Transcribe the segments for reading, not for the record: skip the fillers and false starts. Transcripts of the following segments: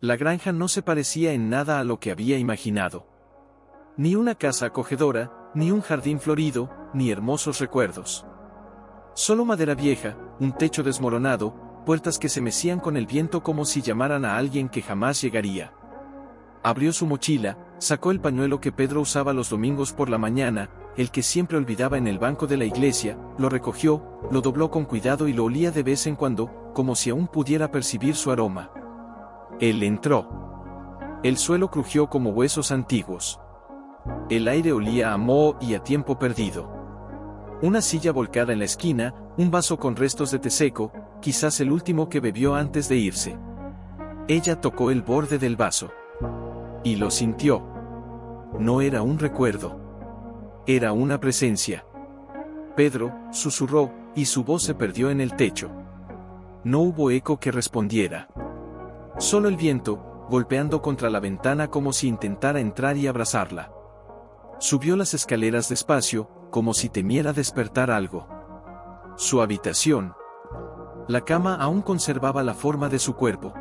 La granja no se parecía en nada a lo que había imaginado. Ni una casa acogedora, ni un jardín florido, ni hermosos recuerdos. Solo madera vieja, un techo desmoronado, puertas que se mecían con el viento como si llamaran a alguien que jamás llegaría. Abrió su mochila, sacó el pañuelo que Pedro usaba los domingos por la mañana, el que siempre olvidaba en el banco de la iglesia, lo recogió, lo dobló con cuidado y lo olía de vez en cuando, como si aún pudiera percibir su aroma. Él entró. El suelo crujió como huesos antiguos. El aire olía a moho y a tiempo perdido. Una silla volcada en la esquina, un vaso con restos de té seco, quizás el último que bebió antes de irse. Ella tocó el borde del vaso. Y lo sintió. No era un recuerdo. Era una presencia. Pedro, susurró, y su voz se perdió en el techo. No hubo eco que respondiera. Solo el viento, golpeando contra la ventana como si intentara entrar y abrazarla. Subió las escaleras despacio, como si temiera despertar algo. Su habitación. La cama aún conservaba la forma de su cuerpo.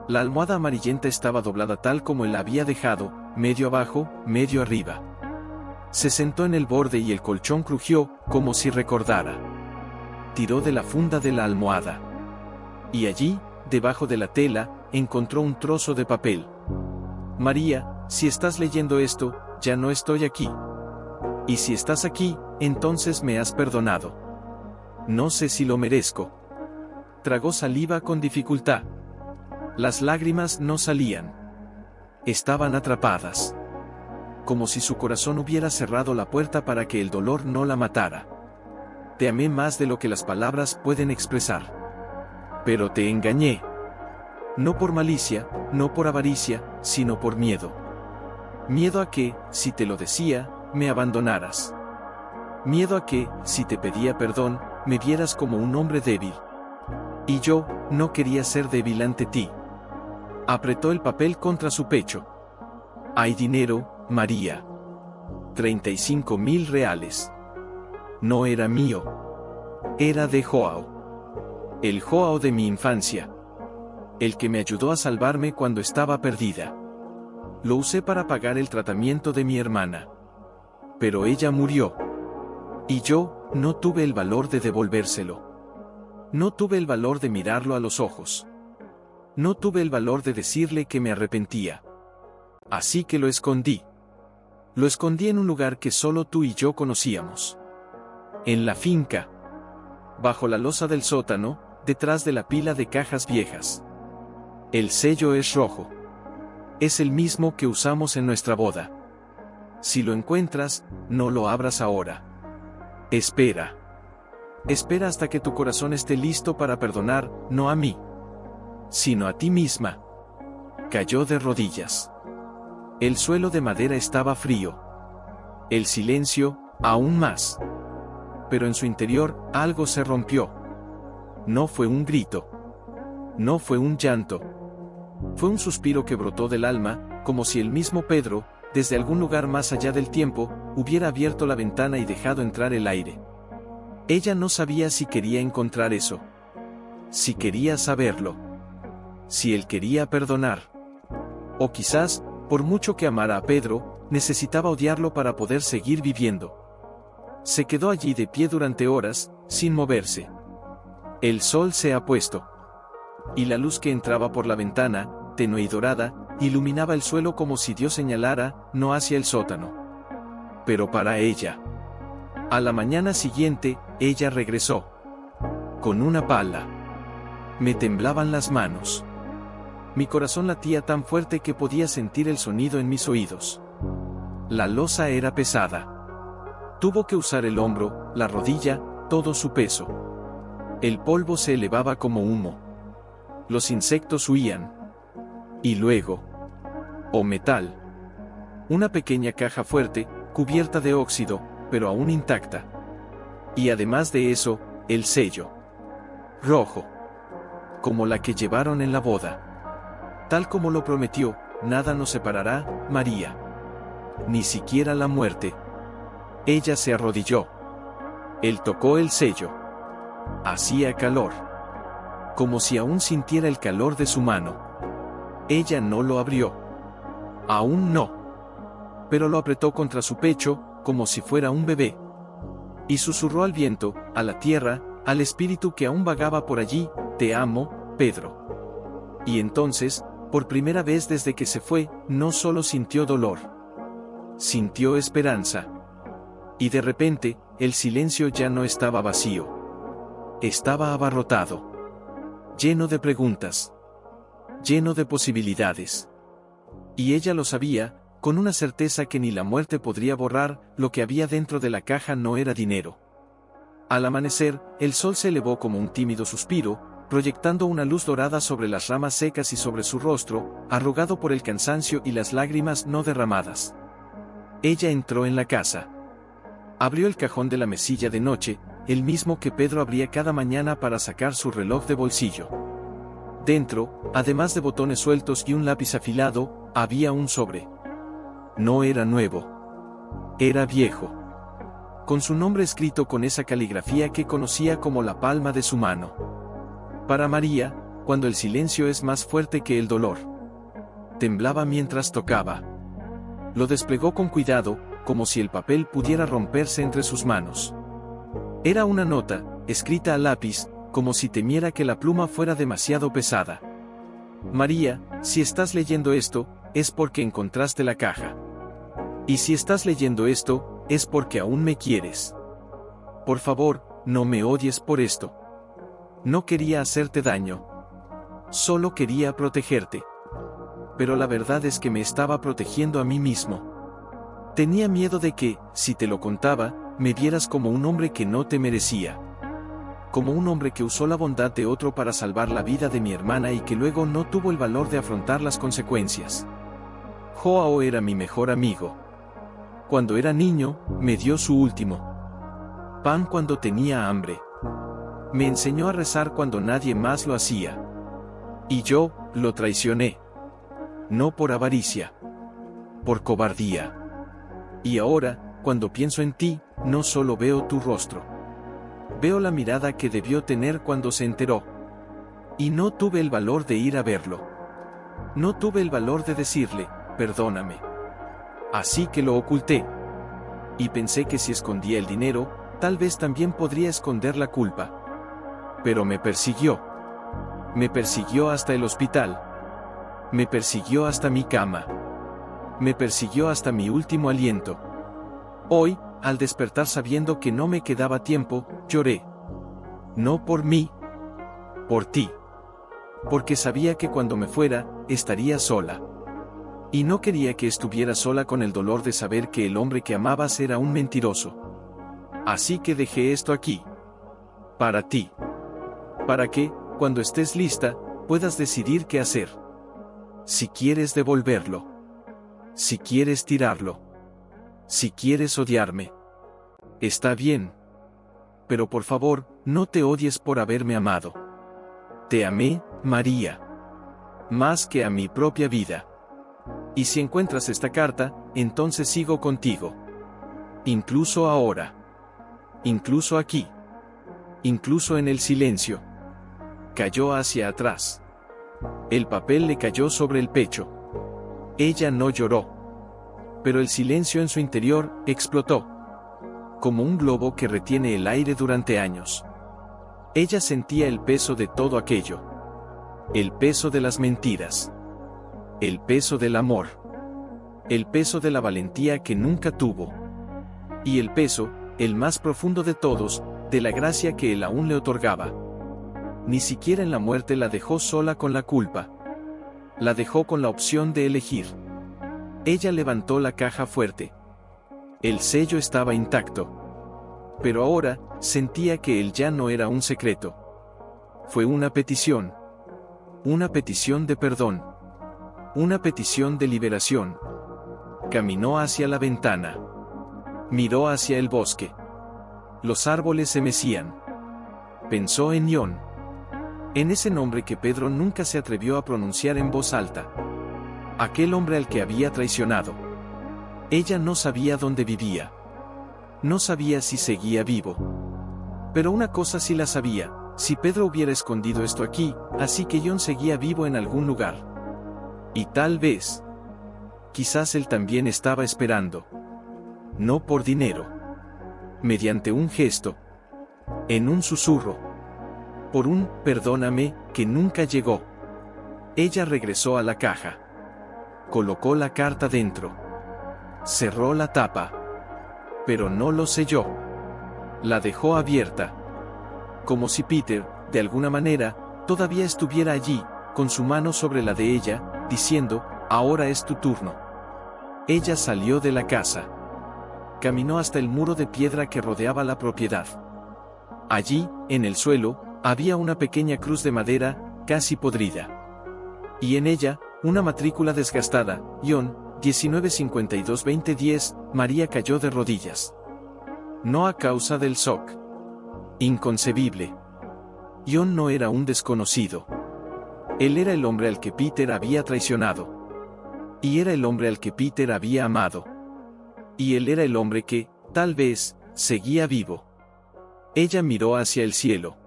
La almohada amarillenta estaba doblada tal como él la había dejado, medio abajo, medio arriba. Se sentó en el borde y el colchón crujió, como si recordara. Tiró de la funda de la almohada. Y allí, debajo de la tela, encontró un trozo de papel. María, si estás leyendo esto, ya no estoy aquí. Y si estás aquí, entonces me has perdonado. No sé si lo merezco. Tragó saliva con dificultad. Las lágrimas no salían. Estaban atrapadas. Como si su corazón hubiera cerrado la puerta para que el dolor no la matara. Te amé más de lo que las palabras pueden expresar. Pero te engañé. No por malicia, no por avaricia, sino por miedo. Miedo a que, si te lo decía, me abandonaras. Miedo a que, si te pedía perdón, me vieras como un hombre débil. Y yo, no quería ser débil ante ti. Apretó el papel contra su pecho. Hay dinero, María. 35.000 reales. No era mío. Era de Joao. El Joao de mi infancia. El que me ayudó a salvarme cuando estaba perdida. Lo usé para pagar el tratamiento de mi hermana. Pero ella murió. Y yo, no tuve el valor de devolvérselo. No tuve el valor de mirarlo a los ojos. No tuve el valor de decirle que me arrepentía. Así que lo escondí. Lo escondí en un lugar que solo tú y yo conocíamos. En la finca. Bajo la losa del sótano, detrás de la pila de cajas viejas. El sello es rojo. Es el mismo que usamos en nuestra boda. Si lo encuentras, no lo abras ahora. Espera. Espera hasta que tu corazón esté listo para perdonar, no a mí, sino a ti misma. Cayó de rodillas. El suelo de madera estaba frío. El silencio, aún más. Pero en su interior, algo se rompió. No fue un grito. No fue un llanto. Fue un suspiro que brotó del alma, como si el mismo Pedro, desde algún lugar más allá del tiempo, hubiera abierto la ventana y dejado entrar el aire. Ella no sabía si quería encontrar eso. Si quería saberlo. Si él quería perdonar. O quizás, por mucho que amara a Pedro, necesitaba odiarlo para poder seguir viviendo. Se quedó allí de pie durante horas, sin moverse. El sol se ha puesto. Y la luz que entraba por la ventana, tenue y dorada, iluminaba el suelo como si Dios señalara, no hacia el sótano. Pero para ella. A la mañana siguiente, ella regresó. Con una pala. Me temblaban las manos. Mi corazón latía tan fuerte que podía sentir el sonido en mis oídos. La losa era pesada. Tuvo que usar el hombro, la rodilla, todo su peso. El polvo se elevaba como humo. Los insectos huían. Y luego. Oh, metal. Una pequeña caja fuerte, cubierta de óxido, pero aún intacta. Y además de eso, el sello. Rojo. Como la que llevaron en la boda. Tal como lo prometió, nada nos separará, María. Ni siquiera la muerte. Ella se arrodilló. Él tocó el sello. Hacía calor. Como si aún sintiera el calor de su mano. Ella no lo abrió. Aún no. Pero lo apretó contra su pecho, como si fuera un bebé. Y susurró al viento, a la tierra, al espíritu que aún vagaba por allí: te amo, Pedro. Y entonces, por primera vez desde que se fue, no solo sintió dolor. Sintió esperanza. Y de repente, el silencio ya no estaba vacío. Estaba abarrotado. Lleno de preguntas. Lleno de posibilidades. Y ella lo sabía, con una certeza que ni la muerte podría borrar: lo que había dentro de la caja no era dinero. Al amanecer, el sol se elevó como un tímido suspiro, proyectando una luz dorada sobre las ramas secas y sobre su rostro, arrugado por el cansancio y las lágrimas no derramadas. Ella entró en la casa. Abrió el cajón de la mesilla de noche, el mismo que Pedro abría cada mañana para sacar su reloj de bolsillo. Dentro, además de botones sueltos y un lápiz afilado, había un sobre. No era nuevo. Era viejo. Con su nombre escrito con esa caligrafía que conocía como la palma de su mano. Para María, cuando el silencio es más fuerte que el dolor. Temblaba mientras tocaba. Lo desplegó con cuidado, como si el papel pudiera romperse entre sus manos. Era una nota, escrita a lápiz, como si temiera que la pluma fuera demasiado pesada. María, si estás leyendo esto, es porque encontraste la caja. Y si estás leyendo esto, es porque aún me quieres. Por favor, no me odies por esto. No quería hacerte daño. Solo quería protegerte. Pero la verdad es que me estaba protegiendo a mí mismo. Tenía miedo de que, si te lo contaba, me vieras como un hombre que no te merecía. Como un hombre que usó la bondad de otro para salvar la vida de mi hermana y que luego no tuvo el valor de afrontar las consecuencias. Joao era mi mejor amigo. Cuando era niño, me dio su último pan cuando tenía hambre. Me enseñó a rezar cuando nadie más lo hacía. Y yo, lo traicioné. No por avaricia. Por cobardía. Y ahora, cuando pienso en ti, no solo veo tu rostro. Veo la mirada que debió tener cuando se enteró. Y no tuve el valor de ir a verlo. No tuve el valor de decirle: perdóname. Así que lo oculté. Y pensé que si escondía el dinero, tal vez también podría esconder la culpa. Pero me persiguió. Me persiguió hasta el hospital. Me persiguió hasta mi cama. Me persiguió hasta mi último aliento. Hoy, al despertar sabiendo que no me quedaba tiempo, lloré. No por mí. Por ti. Porque sabía que cuando me fuera, estaría sola. Y no quería que estuviera sola con el dolor de saber que el hombre que amabas era un mentiroso. Así que dejé esto aquí. Para ti. Para que, cuando estés lista, puedas decidir qué hacer. Si quieres devolverlo. Si quieres tirarlo. Si quieres odiarme. Está bien. Pero por favor, no te odies por haberme amado. Te amé, María. Más que a mi propia vida. Y si encuentras esta carta, entonces sigo contigo. Incluso ahora. Incluso aquí. Incluso en el silencio. Cayó hacia atrás. El papel le cayó sobre el pecho. Ella no lloró. Pero el silencio en su interior explotó. Como un globo que retiene el aire durante años. Ella sentía el peso de todo aquello. El peso de las mentiras. El peso del amor. El peso de la valentía que nunca tuvo. Y el peso, el más profundo de todos, de la gracia que él aún le otorgaba. Ni siquiera en la muerte la dejó sola con la culpa. La dejó con la opción de elegir. Ella levantó la caja fuerte. El sello estaba intacto. Pero ahora, sentía que él ya no era un secreto. Fue una petición. Una petición de perdón. Una petición de liberación. Caminó hacia la ventana. Miró hacia el bosque. Los árboles se mecían. Pensó en Ion. En ese nombre que Pedro nunca se atrevió a pronunciar en voz alta. Aquel hombre al que había traicionado. Ella no sabía dónde vivía. No sabía si seguía vivo. Pero una cosa sí la sabía: si Pedro hubiera escondido esto aquí, así que Ion seguía vivo en algún lugar. Y tal vez, quizás él también estaba esperando. No por dinero. Mediante un gesto. En un susurro. Por un "perdóname" que nunca llegó. Ella regresó a la caja. Colocó la carta dentro. Cerró la tapa. Pero no lo selló. La dejó abierta. Como si Peter, de alguna manera, todavía estuviera allí, con su mano sobre la de ella, diciendo, ahora es tu turno. Ella salió de la casa. Caminó hasta el muro de piedra que rodeaba la propiedad. Allí, en el suelo, había una pequeña cruz de madera, casi podrida. Y en ella, una matrícula desgastada, -1952-2010, María cayó de rodillas. No a causa del shock. Inconcebible. John no era un desconocido. Él era el hombre al que Peter había traicionado. Y era el hombre al que Peter había amado. Y él era el hombre que, tal vez, seguía vivo. Ella miró hacia el cielo.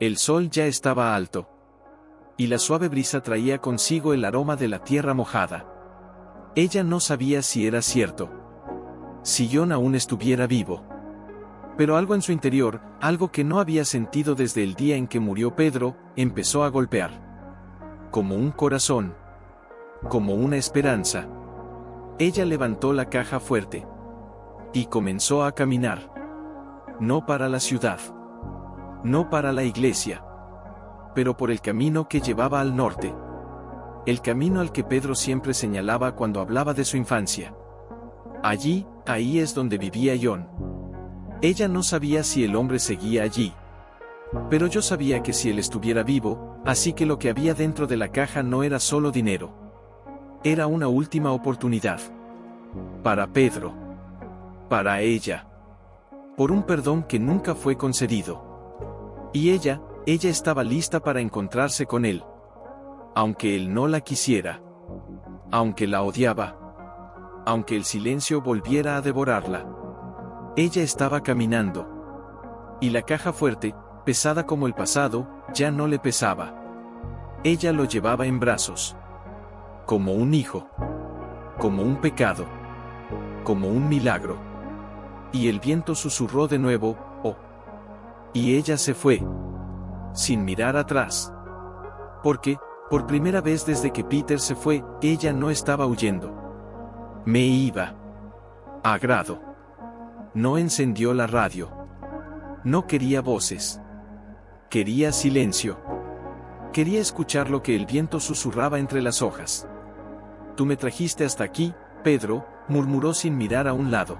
El sol ya estaba alto. Y la suave brisa traía consigo el aroma de la tierra mojada. Ella no sabía si era cierto. Si John aún estuviera vivo. Pero algo en su interior, algo que no había sentido desde el día en que murió Pedro, empezó a golpear. Como un corazón. Como una esperanza. Ella levantó la caja fuerte. Y comenzó a caminar. No para la ciudad. No para la iglesia. Pero por el camino que llevaba al norte. El camino al que Pedro siempre señalaba cuando hablaba de su infancia. Allí, ahí es donde vivía John. Ella no sabía si el hombre seguía allí. Pero yo sabía que si él estuviera vivo, así que lo que había dentro de la caja no era solo dinero. Era una última oportunidad. Para Pedro. Para ella. Por un perdón que nunca fue concedido. Y ella estaba lista para encontrarse con él. Aunque él no la quisiera. Aunque la odiaba. Aunque el silencio volviera a devorarla. Ella estaba caminando. Y la caja fuerte, pesada como el pasado, ya no le pesaba. Ella lo llevaba en brazos. Como un hijo. Como un pecado. Como un milagro. Y el viento susurró de nuevo, "Oh". Y ella se fue. Sin mirar atrás. Porque, por primera vez desde que Peter se fue, ella no estaba huyendo. Me iba. A grado. No encendió la radio. No quería voces. Quería silencio. Quería escuchar lo que el viento susurraba entre las hojas. Tú me trajiste hasta aquí, Pedro, murmuró sin mirar a un lado.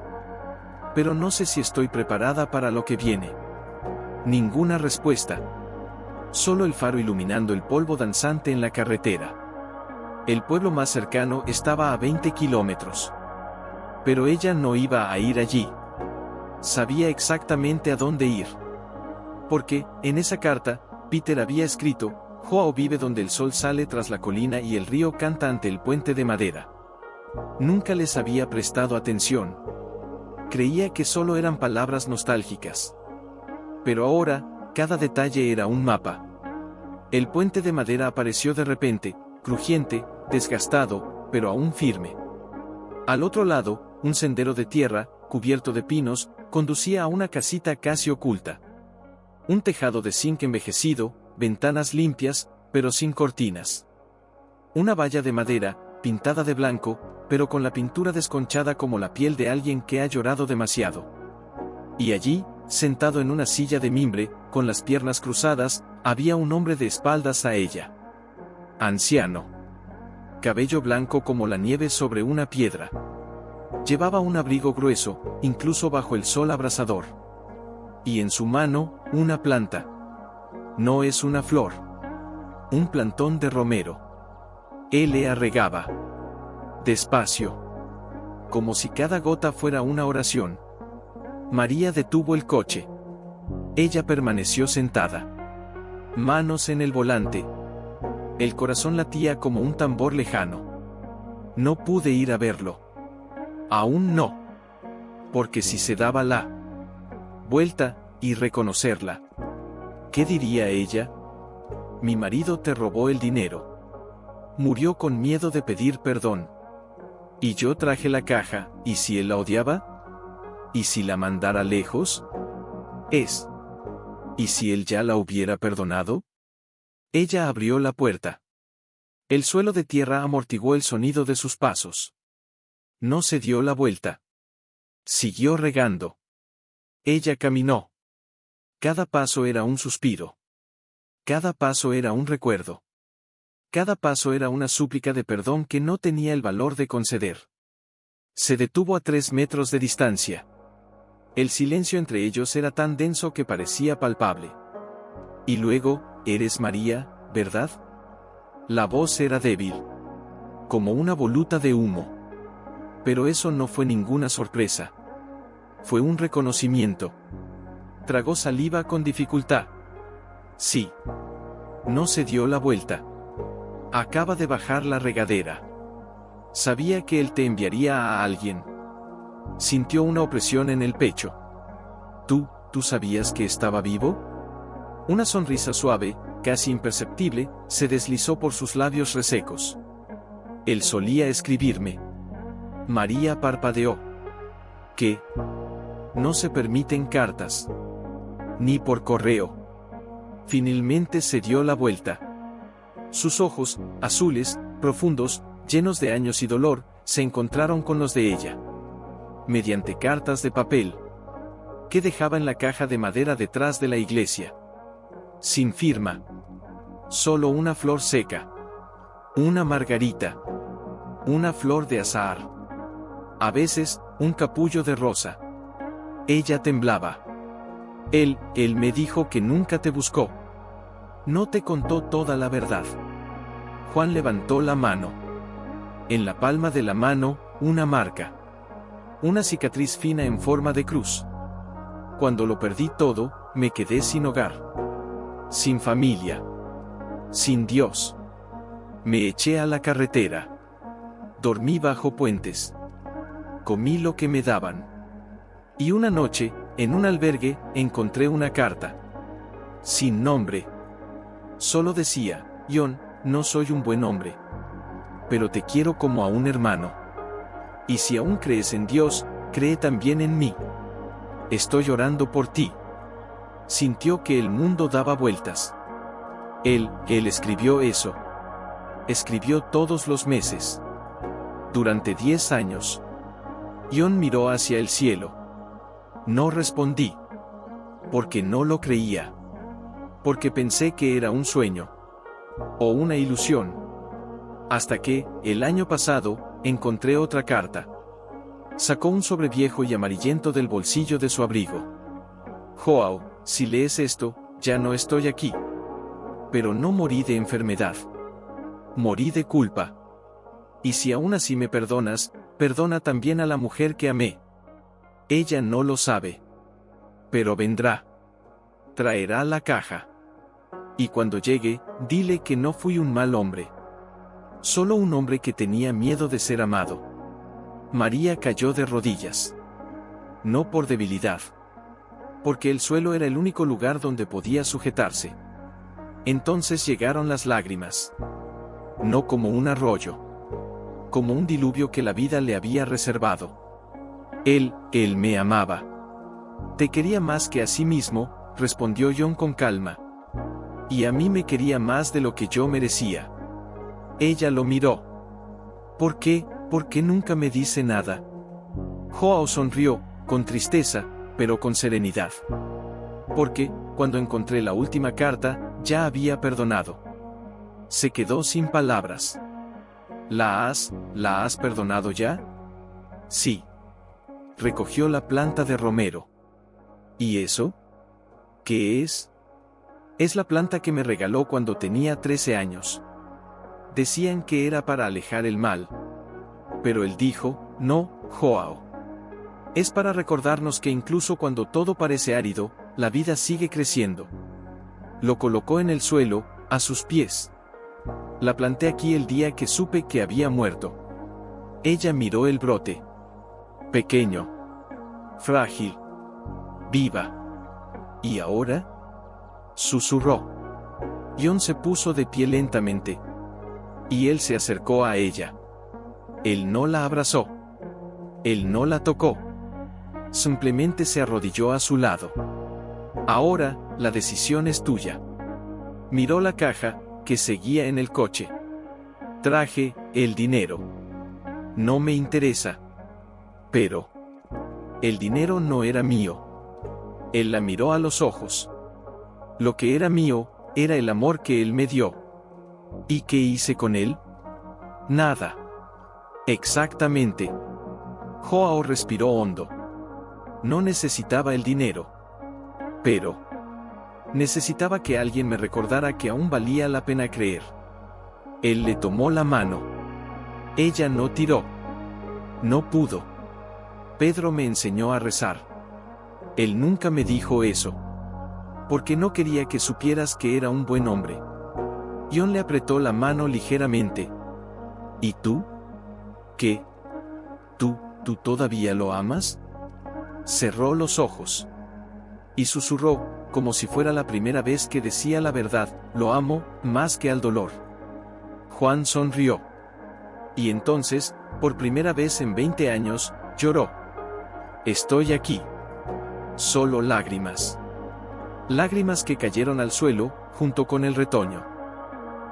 Pero no sé si estoy preparada para lo que viene. Ninguna respuesta. Solo el faro iluminando el polvo danzante en la carretera. El pueblo más cercano estaba a 20 kilómetros. Pero ella no iba a ir allí. Sabía exactamente a dónde ir. Porque, en esa carta, Peter había escrito, Joao vive donde el sol sale tras la colina y el río canta ante el puente de madera. Nunca les había prestado atención. Creía que solo eran palabras nostálgicas. Pero ahora, cada detalle era un mapa. El puente de madera apareció de repente, crujiente, desgastado, pero aún firme. Al otro lado, un sendero de tierra, cubierto de pinos, conducía a una casita casi oculta. Un tejado de zinc envejecido, ventanas limpias, pero sin cortinas. Una valla de madera, pintada de blanco, pero con la pintura desconchada como la piel de alguien que ha llorado demasiado. Y allí, sentado en una silla de mimbre, con las piernas cruzadas, había un hombre de espaldas a ella. Anciano. Cabello blanco como la nieve sobre una piedra. Llevaba un abrigo grueso, incluso bajo el sol abrasador. Y en su mano, una planta. No es una flor. Un plantón de romero. Él le regaba. Despacio. Como si cada gota fuera una oración. María detuvo el coche. Ella permaneció sentada. Manos en el volante. El corazón latía como un tambor lejano. No pude ir a verlo. Aún no. Porque si se daba la vuelta, y reconocerla. ¿Qué diría ella? Mi marido te robó el dinero. murió con miedo de pedir perdón. Y yo traje la caja, ¿y si él la odiaba? ¿Y si la mandara lejos? ¿Y si él ya la hubiera perdonado? Ella abrió la puerta. El suelo de tierra amortiguó el sonido de sus pasos. No se dio la vuelta. Siguió regando. Ella caminó. Cada paso era un suspiro. Cada paso era un recuerdo. Cada paso era una súplica de perdón que no tenía el valor de conceder. Se detuvo a 3 metros de distancia. El silencio entre ellos era tan denso que parecía palpable. Y luego, «Eres María, ¿verdad?». La voz era débil. Como una voluta de humo. Pero eso no fue ninguna sorpresa. Fue un reconocimiento. Tragó saliva con dificultad. Sí. No se dio la vuelta. Acaba de bajar la regadera. Sabía que él te enviaría a alguien. Sintió una opresión en el pecho. ¿Tú sabías que estaba vivo? Una sonrisa suave, casi imperceptible, se deslizó por sus labios resecos. Él solía escribirme. María parpadeó. ¿Qué? No se permiten cartas. Ni por correo. Finalmente se dio la vuelta. Sus ojos, azules, profundos, llenos de años y dolor, se encontraron con los de ella. Mediante cartas de papel. Que dejaba en la caja de madera detrás de la iglesia. Sin firma. Solo una flor seca. Una margarita. Una flor de azahar. A veces, un capullo de rosa. Ella temblaba. Él me dijo que nunca te buscó. No te contó toda la verdad. Juan levantó la mano. En la palma de la mano, una marca. Una cicatriz fina en forma de cruz. Cuando lo perdí todo, me quedé sin hogar. Sin familia. Sin Dios. Me eché a la carretera. Dormí bajo puentes. Comí lo que me daban. Y una noche, en un albergue, encontré una carta. Sin nombre. Solo decía, John, no soy un buen hombre. Pero te quiero como a un hermano. Y si aún crees en Dios, cree también en mí. Estoy orando por ti. Sintió que el mundo daba vueltas. Él escribió eso. Escribió todos los meses. Durante 10 años. John miró hacia el cielo. No respondí. Porque no lo creía. Porque pensé que era un sueño. O una ilusión. Hasta que, el año pasado, encontré otra carta. Sacó un sobre viejo y amarillento del bolsillo de su abrigo. Joao, si lees esto, ya no estoy aquí. Pero no morí de enfermedad. Morí de culpa. Y si aún así me perdonas, perdona también a la mujer que amé. Ella no lo sabe. Pero vendrá. Traerá la caja. Y cuando llegue, dile que no fui un mal hombre. Solo un hombre que tenía miedo de ser amado. María cayó de rodillas. No por debilidad. Porque el suelo era el único lugar donde podía sujetarse. Entonces llegaron las lágrimas. No como un arroyo. Como un diluvio que la vida le había reservado. Él me amaba. Te quería más que a sí mismo, respondió John con calma. Y a mí me quería más de lo que yo merecía. Ella lo miró. ¿Por qué nunca me dice nada? Joao sonrió, con tristeza, pero con serenidad. Porque, cuando encontré la última carta, ya había perdonado. Se quedó sin palabras. ¿La has perdonado ya? Sí. Recogió la planta de romero. ¿Y eso? ¿Qué es? Es la planta que me regaló cuando tenía 13 años. Decían que era para alejar el mal. Pero él dijo, no, Joao. Es para recordarnos que incluso cuando todo parece árido, la vida sigue creciendo. Lo colocó en el suelo, a sus pies. La planté aquí el día que supe que había muerto. Ella miró el brote. Pequeño. Frágil. Viva. ¿Y ahora? Susurró. John se puso de pie lentamente. Y él se acercó a ella. Él no la abrazó. Él no la tocó. Simplemente se arrodilló a su lado. Ahora, la decisión es tuya. Miró la caja, que seguía en el coche. Traje el dinero. No me interesa. Pero el dinero no era mío. Él la miró a los ojos. Lo que era mío, era el amor que él me dio. ¿Y qué hice con él? Nada. Exactamente. Joao respiró hondo. No necesitaba el dinero. Pero necesitaba que alguien me recordara que aún valía la pena creer. Él le tomó la mano. Ella no tiró. No pudo. Pedro me enseñó a rezar. Él nunca me dijo eso. Porque no quería que supieras que era un buen hombre. John le apretó la mano ligeramente. ¿Y tú? ¿Qué? ¿Tú todavía lo amas? Cerró los ojos. Y susurró, como si fuera la primera vez que decía la verdad, lo amo, más que al dolor. Juan sonrió. Y entonces, por primera vez en 20 años, lloró. Estoy aquí. Solo lágrimas. Lágrimas que cayeron al suelo, junto con el retoño.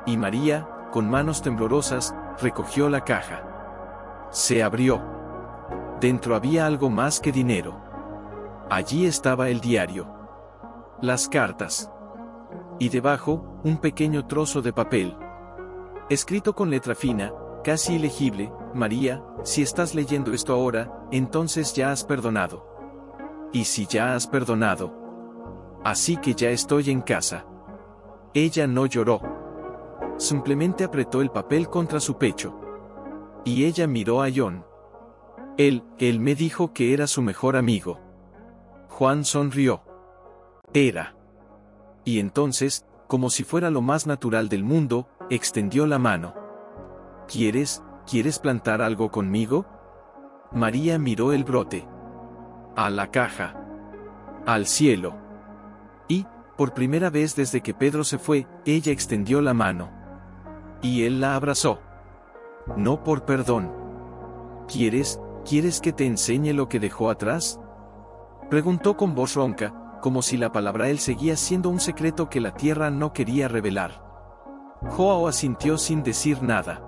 Y María, con manos temblorosas, recogió la caja. Se abrió. Dentro había algo más que dinero. Allí estaba el diario. Las cartas. Y debajo, un pequeño trozo de papel. Escrito con letra fina, casi ilegible: María, si estás leyendo esto ahora, entonces ya has perdonado. Y si ya has perdonado. Así que ya estoy en casa. Ella no lloró. Simplemente apretó el papel contra su pecho. Y ella miró a John. Él me dijo que era su mejor amigo. Juan sonrió. Era. Y entonces, como si fuera lo más natural del mundo, extendió la mano. ¿Quieres plantar algo conmigo? María miró el brote. A la caja. Al cielo. Y, por primera vez desde que Pedro se fue, ella extendió la mano. Y él la abrazó. No por perdón. ¿Quieres que te enseñe lo que dejó atrás? Preguntó con voz ronca, como si la palabra él seguía siendo un secreto que la tierra no quería revelar. Joao asintió sin decir nada.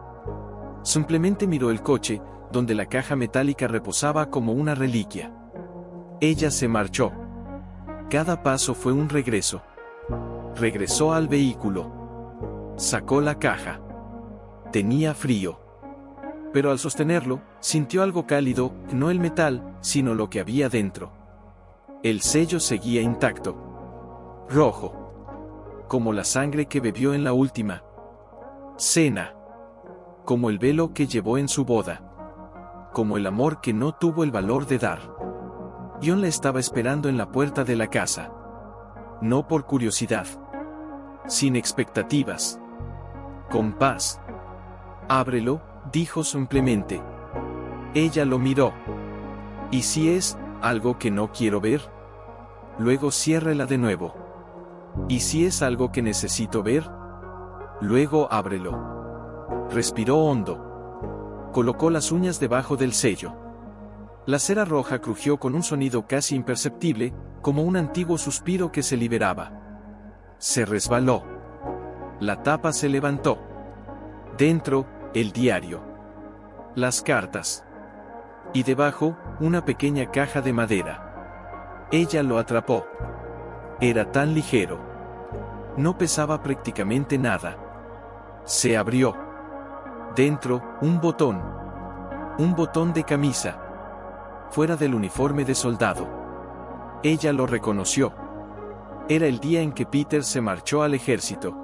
Simplemente miró el coche, donde la caja metálica reposaba como una reliquia. Ella se marchó. Cada paso fue un regreso. Regresó al vehículo. Sacó la caja. Tenía frío. Pero al sostenerlo, sintió algo cálido, no el metal, sino lo que había dentro. El sello seguía intacto. Rojo. Como la sangre que bebió en la última cena. Como el velo que llevó en su boda. Como el amor que no tuvo el valor de dar. John la estaba esperando en la puerta de la casa. No por curiosidad. Sin expectativas. Con paz. Ábrelo, dijo simplemente. Ella lo miró. ¿Y si es algo que no quiero ver? Luego ciérrela de nuevo. ¿Y si es algo que necesito ver? Luego ábrelo. Respiró hondo. Colocó las uñas debajo del sello. La cera roja crujió con un sonido casi imperceptible, como un antiguo suspiro que se liberaba. Se resbaló. La tapa se levantó. Dentro, el diario. Las cartas. Y debajo, una pequeña caja de madera. Ella lo atrapó. Era tan ligero. No pesaba prácticamente nada. Se abrió. Dentro, un botón. Un botón de camisa. Fuera del uniforme de soldado. Ella lo reconoció. Era el día en que Peter se marchó al ejército.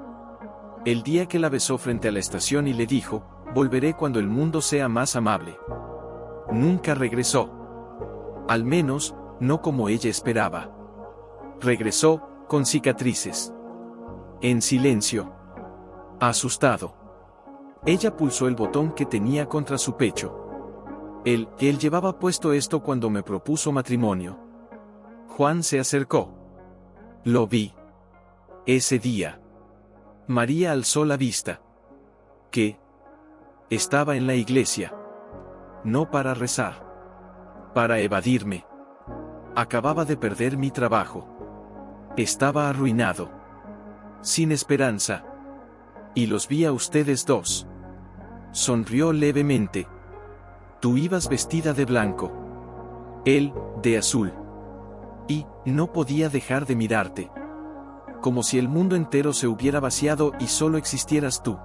El día que la besó frente a la estación y le dijo, volveré cuando el mundo sea más amable. Nunca regresó. Al menos, no como ella esperaba. Regresó, con cicatrices. En silencio. Asustado. Ella pulsó el botón que tenía contra su pecho. Él llevaba puesto esto cuando me propuso matrimonio. Juan se acercó. Lo vi. Ese día. María alzó la vista. ¿Qué Estaba en la iglesia. No para rezar. Para evadirme. Acababa de perder mi trabajo. Estaba arruinado. Sin esperanza. Y los vi a ustedes dos. Sonrió levemente. Tú ibas vestida de blanco. Él, de azul. Y no podía dejar de mirarte. Como si el mundo entero se hubiera vaciado y solo existieras tú.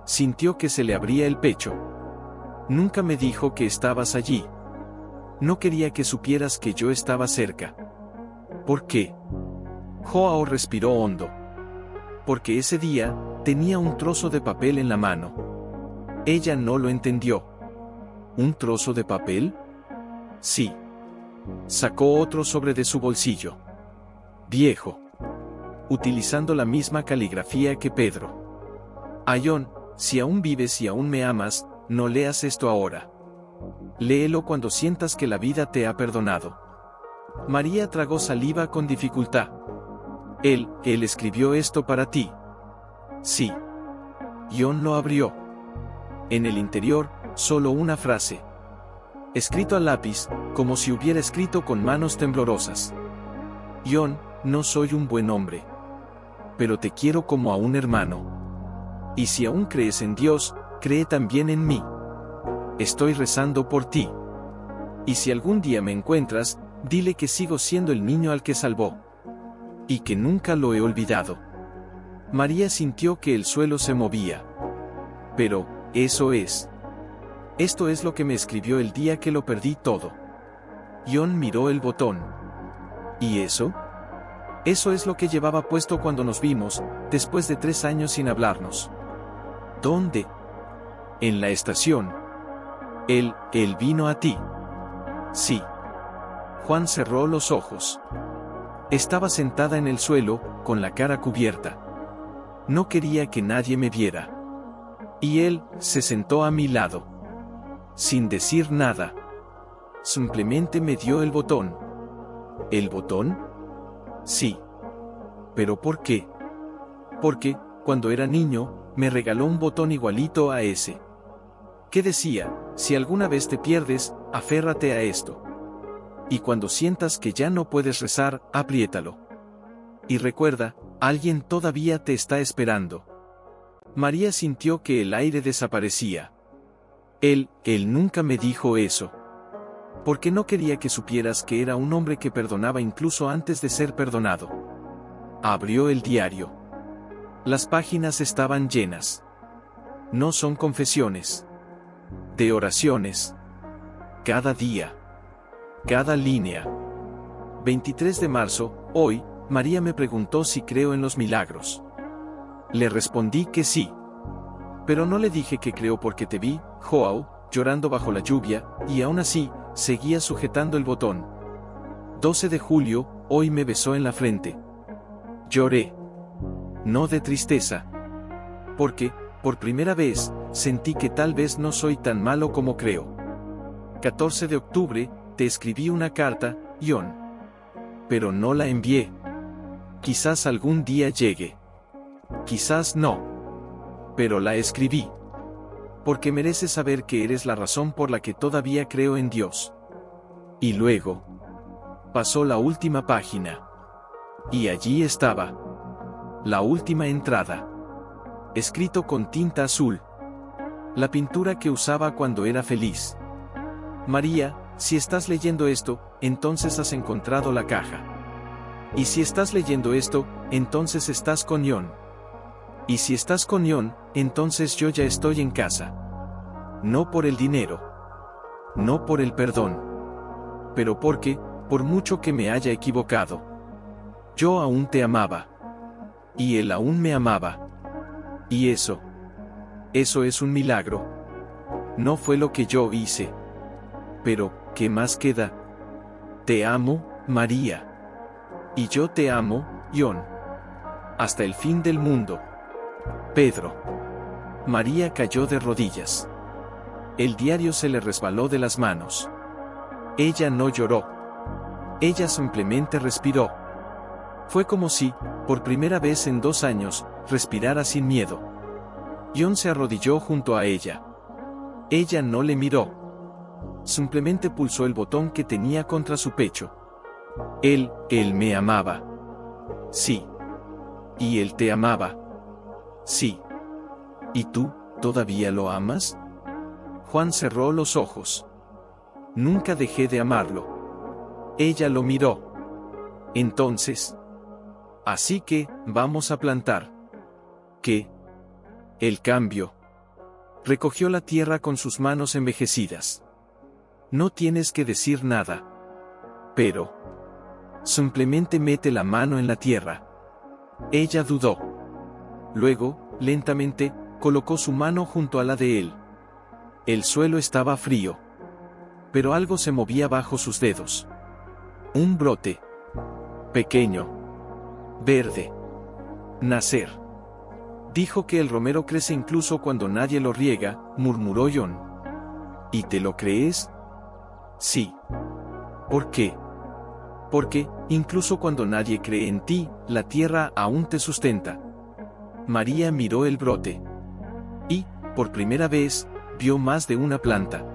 Sintió que se le abría el pecho. Nunca me dijo que estabas allí. No quería que supieras que yo estaba cerca. ¿Por qué? Joao respiró hondo. Porque ese día, tenía un trozo de papel en la mano. Ella no lo entendió. ¿Un trozo de papel? Sí. Sacó otro sobre de su bolsillo. Viejo. Utilizando la misma caligrafía que Pedro. Ion, si aún vives y aún me amas, no leas esto ahora. Léelo cuando sientas que la vida te ha perdonado. María tragó saliva con dificultad. Él escribió esto para ti. Sí. Ion lo abrió. En el interior, solo una frase. Escrito a lápiz, como si hubiera escrito con manos temblorosas. Ion, no soy un buen hombre. Pero te quiero como a un hermano. Y si aún crees en Dios, cree también en mí. Estoy rezando por ti. Y si algún día me encuentras, dile que sigo siendo el niño al que salvó. Y que nunca lo he olvidado. María sintió que el suelo se movía. Pero, eso es. Esto es lo que me escribió el día que lo perdí todo. Ion miró el botón. ¿Y eso? Eso es lo que llevaba puesto cuando nos vimos, después de 3 años sin hablarnos. ¿Dónde? En la estación. Él vino a ti. Sí. Juan cerró los ojos. Estaba sentada en el suelo, con la cara cubierta. No quería que nadie me viera. Y él se sentó a mi lado. Sin decir nada. Simplemente me dio el botón. ¿El botón? Sí. ¿Pero por qué? Porque, cuando era niño, me regaló un botón igualito a ese. ¿Qué decía? Si alguna vez te pierdes, aférrate a esto. Y cuando sientas que ya no puedes rezar, apriétalo. Y recuerda, alguien todavía te está esperando. María sintió que el aire desaparecía. Él nunca me dijo eso. Porque no quería que supieras que era un hombre que perdonaba incluso antes de ser perdonado. Abrió el diario. Las páginas estaban llenas. No son confesiones. De oraciones. Cada día. Cada línea. 23 de marzo, hoy, María me preguntó si creo en los milagros. Le respondí que sí. Pero no le dije que creo porque te vi, Joao, llorando bajo la lluvia, y aún así, seguía sujetando el botón. 12 de julio, hoy me besó en la frente. Lloré. No de tristeza. Porque, por primera vez, sentí que tal vez no soy tan malo como creo. 14 de octubre, te escribí una carta, Ion. Pero no la envié. Quizás algún día llegue. Quizás no. Pero la escribí. Porque mereces saber que eres la razón por la que todavía creo en Dios. Y luego. Pasó la última página. Y allí estaba. La última entrada. Escrito con tinta azul. La pintura que usaba cuando era feliz. María, si estás leyendo esto, entonces has encontrado la caja. Y si estás leyendo esto, entonces estás con Ion. Y si estás con Ion, entonces yo ya estoy en casa. No por el dinero. No por el perdón. Pero porque, por mucho que me haya equivocado, yo aún te amaba. Y él aún me amaba. Y eso es un milagro. No fue lo que yo hice. Pero, ¿qué más queda? Te amo, María. Y yo te amo, Ion. Hasta el fin del mundo. Pedro. María cayó de rodillas. El diario se le resbaló de las manos. Ella no lloró. Ella simplemente respiró. Fue como si, por primera vez en 2 años, respirara sin miedo. Ion se arrodilló junto a ella. Ella no le miró. Simplemente pulsó el botón que tenía contra su pecho. Él me amaba. Sí. Y él te amaba. Sí. ¿Y tú, todavía lo amas? Juan cerró los ojos. Nunca dejé de amarlo. Ella lo miró. Entonces. Así que, vamos a plantar. ¿Qué? El cambio. Recogió la tierra con sus manos envejecidas. No tienes que decir nada. Pero. Simplemente mete la mano en la tierra. Ella dudó. Luego, lentamente, colocó su mano junto a la de él. El suelo estaba frío. Pero algo se movía bajo sus dedos. Un brote. Pequeño. Verde. Nacer. Dijo que el romero crece incluso cuando nadie lo riega, murmuró John. ¿Y te lo crees? Sí. ¿Por qué? Porque, incluso cuando nadie cree en ti, la tierra aún te sustenta. María miró el brote. Y, por primera vez, vio más de una planta.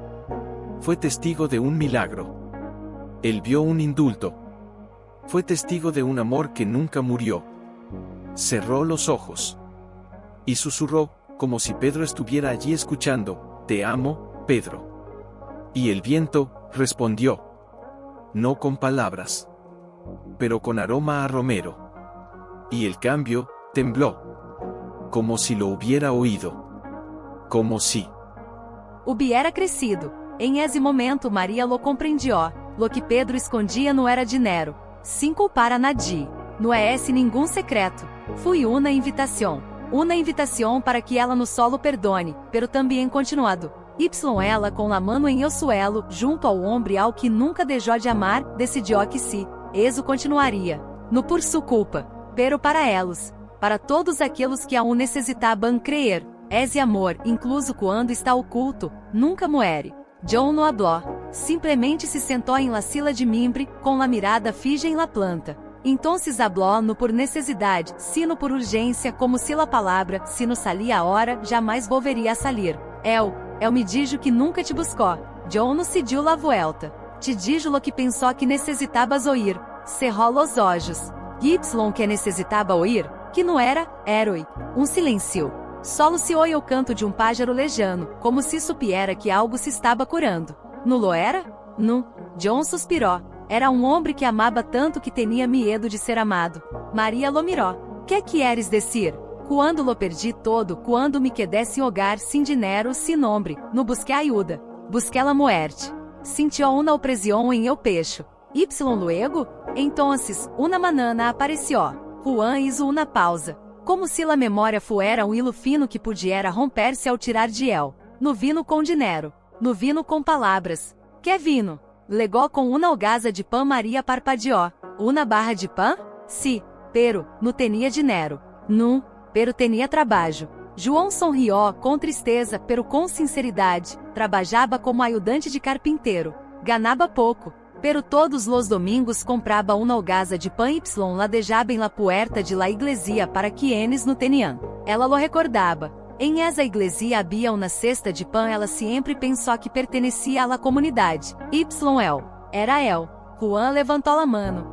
Fue testigo de un milagro. Él vio un indulto. Fue testigo de un amor que nunca murió. Cerró los ojos. Y susurró, como si Pedro estuviera allí escuchando, «Te amo, Pedro». Y el viento respondió. No con palabras. Pero con aroma a romero. Y el cambio tembló. Como si lo hubiera oído. Como si. O bi era crescido. Em esse momento Maria lo compreendió. Lo que Pedro escondia não era dinheiro. Sem culpar a nadie. Não é esse nenhum secreto. Fui uma invitação para que ela no solo perdone, pero também continuado. Ela com la mano em eu suelo, junto ao homem ao que nunca deixou de amar, decidiu que se, eso continuaria. No por sua culpa, pero para elos, para todos aqueles que aún necessitavam crer, esse amor, incluso quando está oculto, nunca muere. John no habló, simplesmente se sentou em la sila de mimbre, com la mirada fija em la planta. Entonces habló no por necessidade, sino por urgência, como se la palavra, se no salia a hora, jamais volveria a salir. Eu me dijo que nunca te buscou. John no se dio la vuelta. Te dijo lo que pensou que necessitabas oír. Cerró los olhos. Y que necessitava oír, que não era, héroe. Silêncio. Solo se oia o canto de pájaro lejano, como se supiera que algo se estava curando. No lo era? Não. John suspirou. Era homem que amava tanto que tinha medo de ser amado. Maria lo miró. Que queres decir? Quando lo perdi todo, quando me quedé sem hogar, sem dinheiro, sem nome, no busquei ajuda. Busquei la muerte. Sintió una opresión em eu pecho. Luego? Entonces, una manana apareció. Juan hizo una pausa. Como se la memória fuera hilo fino que pudiera romper-se ao tirar de él. No vino com dinheiro. No vino com palavras. Que vino? Legó com una hogaza de pão. Maria parpadeó. Una barra de pão? Sí, pero, no tenia dinheiro. No, pero tenia trabalho. João sorriu com tristeza, pero com sinceridade. Trabalhava como ajudante de carpinteiro. Ganava pouco, pero todos los domingos comprava uma hogaza de pão la dejaba en la puerta de la iglesia para quienes no teniam. Ela lo recordava. Em essa iglesia havia uma cesta de pão. Ela sempre pensou que pertencia à la comunidade. Era eu. Juan levantou a mano.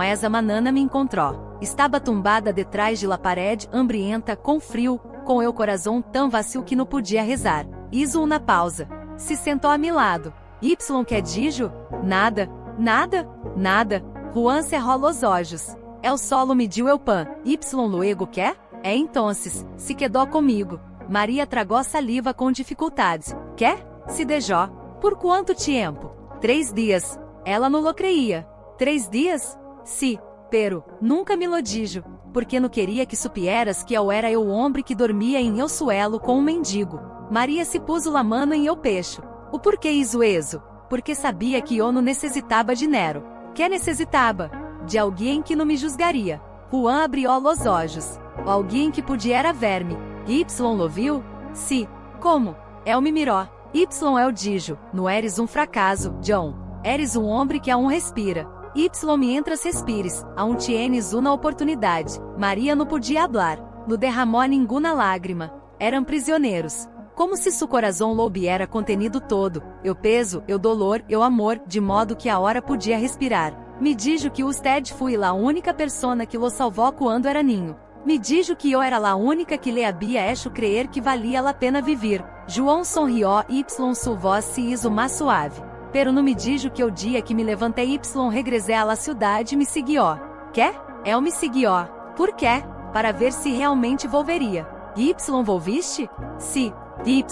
Essa manana me encontrou. Estava tumbada detrás de la parede, hambrienta, com frio, com eu coração tão vazio que não podia rezar. Hizo uma pausa. Se sentou a meu lado. Que dijo? Nada, nada, nada. Juan cerrou os olhos. El solo me dio el pão. Luego quer? Entonces, se quedou comigo. Maria tragou saliva com dificuldade. Quer? Se dejó. Por quanto tempo? 3 dias. Ela não lo creía. 3 dias? Sí, pero, nunca me lo dijo, porque não queria que supieras que eu era o homem que dormia em eu suelo com mendigo. Maria se puso la mano em eu pecho. O porquê hizo eso? Porque sabia que eu não necessitava dinheiro. Que necessitava? De alguém que não me julgaria. Juan abriu os olhos. Alguém que pudiera ver-me. Lo viu? Sí. Como? El me miró. El dijo, não eres fracasso, John. Eres homem que aún respira. Mientras respires, aún tienes uma oportunidade. Maria não podia hablar. Não derramou nenhuma lágrima. Eram prisioneiros. Como se su corazón lo hubiera contenido todo, eu peso, eu dolor, eu amor, de modo que a hora podia respirar. Me dijo que usted fui la única persona que lo salvó quando era niño. Me dijo que eu era la única que le había hecho creer que valia la pena vivir. João sonrió y su voz se hizo más suave. Pero não me dijo que o dia que me levantei regressei à la cidade e me seguió. Quê? Eu me seguió. Por quê? Para ver se realmente volveria. Y volviste? Sí. Y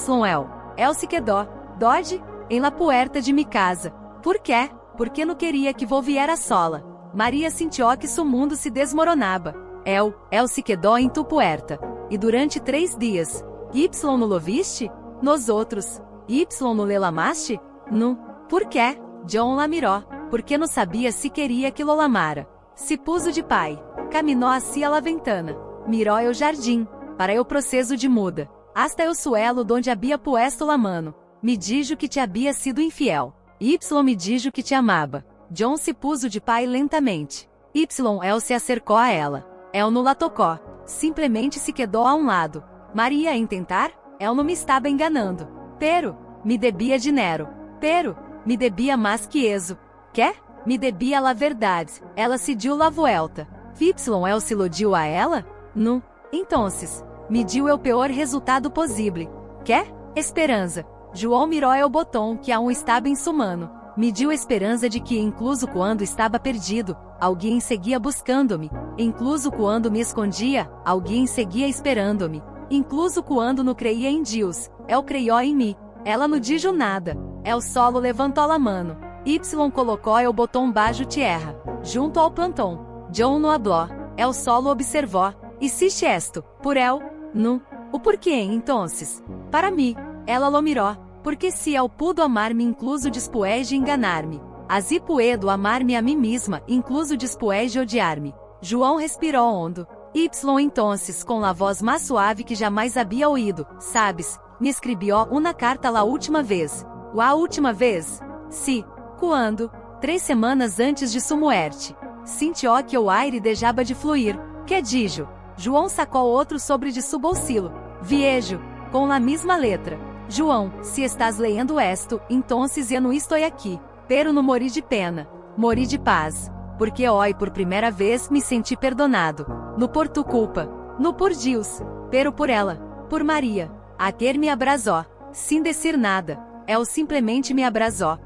el se quedó. Dodge? Em la puerta de mi casa. Por quê? Porque não queria que volviera sola. Maria sentiu que seu mundo se desmoronava. El se quedó em tu puerta. E durante 3 dias. Y no lo viste? Nos outros. Y no le lamaste? Não. Por quê? John la miró. Porque não sabia se queria que lo lamara. Se puso de pai. Caminhou hacia la ventana. Miró el jardim. Para el processo de muda. Hasta el suelo donde había puesto la mano. Me dijo que te había sido infiel. Y me dijo que te amava. John se puso de pai lentamente. El se acercou a ela. El não la tocó. Simplesmente se quedou a um lado. Maria em tentar? El não me estava enganando. Pero, me debia dinheiro. Pero, me debia mais que eso. Quê? Me debia la verdade. Ela se deu la vuelta. El se lo dio a ela? Não. Entonces, me dio el pior resultado possível. Quê? Esperança. João mirou el botão que aún estava em sua mano. Me dio esperança de que, incluso quando estava perdido, alguém seguia buscando-me. Incluso quando me escondia, alguém seguia esperando-me. Incluso quando não creia em Deus, el creyó em mim. Ela não dijo nada. El solo levantou a mano. Y colocou el botão baixo tierra, junto ao plantão. John não habló. El solo observou. Hiciste esto, por el? No. O porquê, entonces? Para mim. Ela lo miró. Porque se el pudo amar-me incluso después de enganar-me. Así puedo amar-me a mim mesma, incluso después de odiar-me. João respirou hondo. Y entonces, com la voz mais suave que jamais había oído, sabes, me escrevió una carta la última vez. A última vez? Sí. Quando? 3 semanas antes de sua muerte. Sentiu que o aire deixava de fluir. Que dijo? João sacou outro sobre de su bolsillo. Viejo. Com la mesma letra. João, se estás lendo esto, entonces eu não estou aqui. Pero não mori de pena. Mori de paz. Porque hoy por primeira vez me senti perdonado. No por tu culpa. No por Deus. Pero por ela. Por Maria. Aquele me abrasó. Sem dizer nada. El simplesmente me abrasó.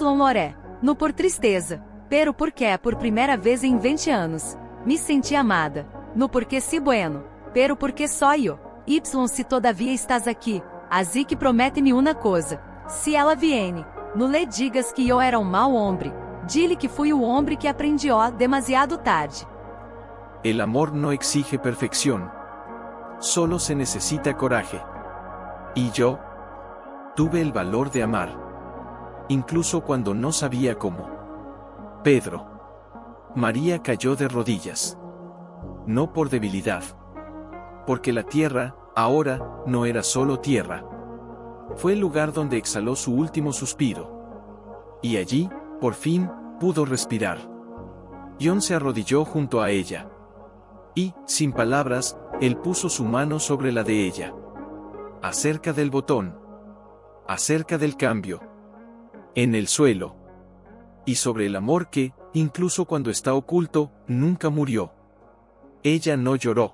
Loré. No por tristeza. Pero porque por primeira vez em 20 anos. Me senti amada. No porque si bueno. Pero porque só eu. Se todavia estás aqui. Así que promete-me uma coisa. Se ela viene, não lhe digas que eu era um mau homem. Dile que fui o homem que aprendió demasiado tarde. El amor no exige perfección. Solo se necesita coraje. Y yo tuve el valor de amar. Incluso cuando no sabía cómo. Pedro. María cayó de rodillas. No por debilidad. Porque la tierra, ahora, no era solo tierra. Fue el lugar donde exhaló su último suspiro. Y allí, por fin, pudo respirar. John se arrodilló junto a ella. Y, sin palabras, él puso su mano sobre la de ella. Acerca del botón. Acerca del cambio. En el suelo. Y sobre el amor que, incluso cuando está oculto, nunca murió. Ella no lloró.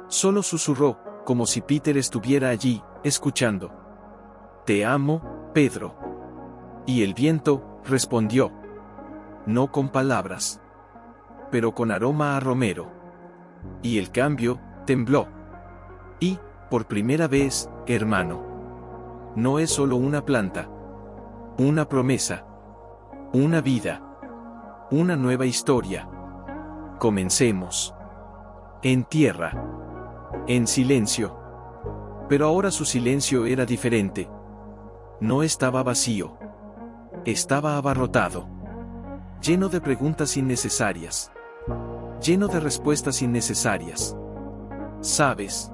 Solo susurró, como si Peter estuviera allí, escuchando. Te amo, Pedro. Y el viento, respondió. No con palabras. Pero con aroma a romero. Y el cambio, tembló. Y, por primera vez, hermano. No es solo una planta. Una promesa. Una vida. Una nueva historia. Comencemos. En tierra. En silencio. Pero ahora su silencio era diferente. No estaba vacío. Estaba abarrotado. Lleno de preguntas innecesarias. Lleno de respuestas innecesarias. ¿Sabes?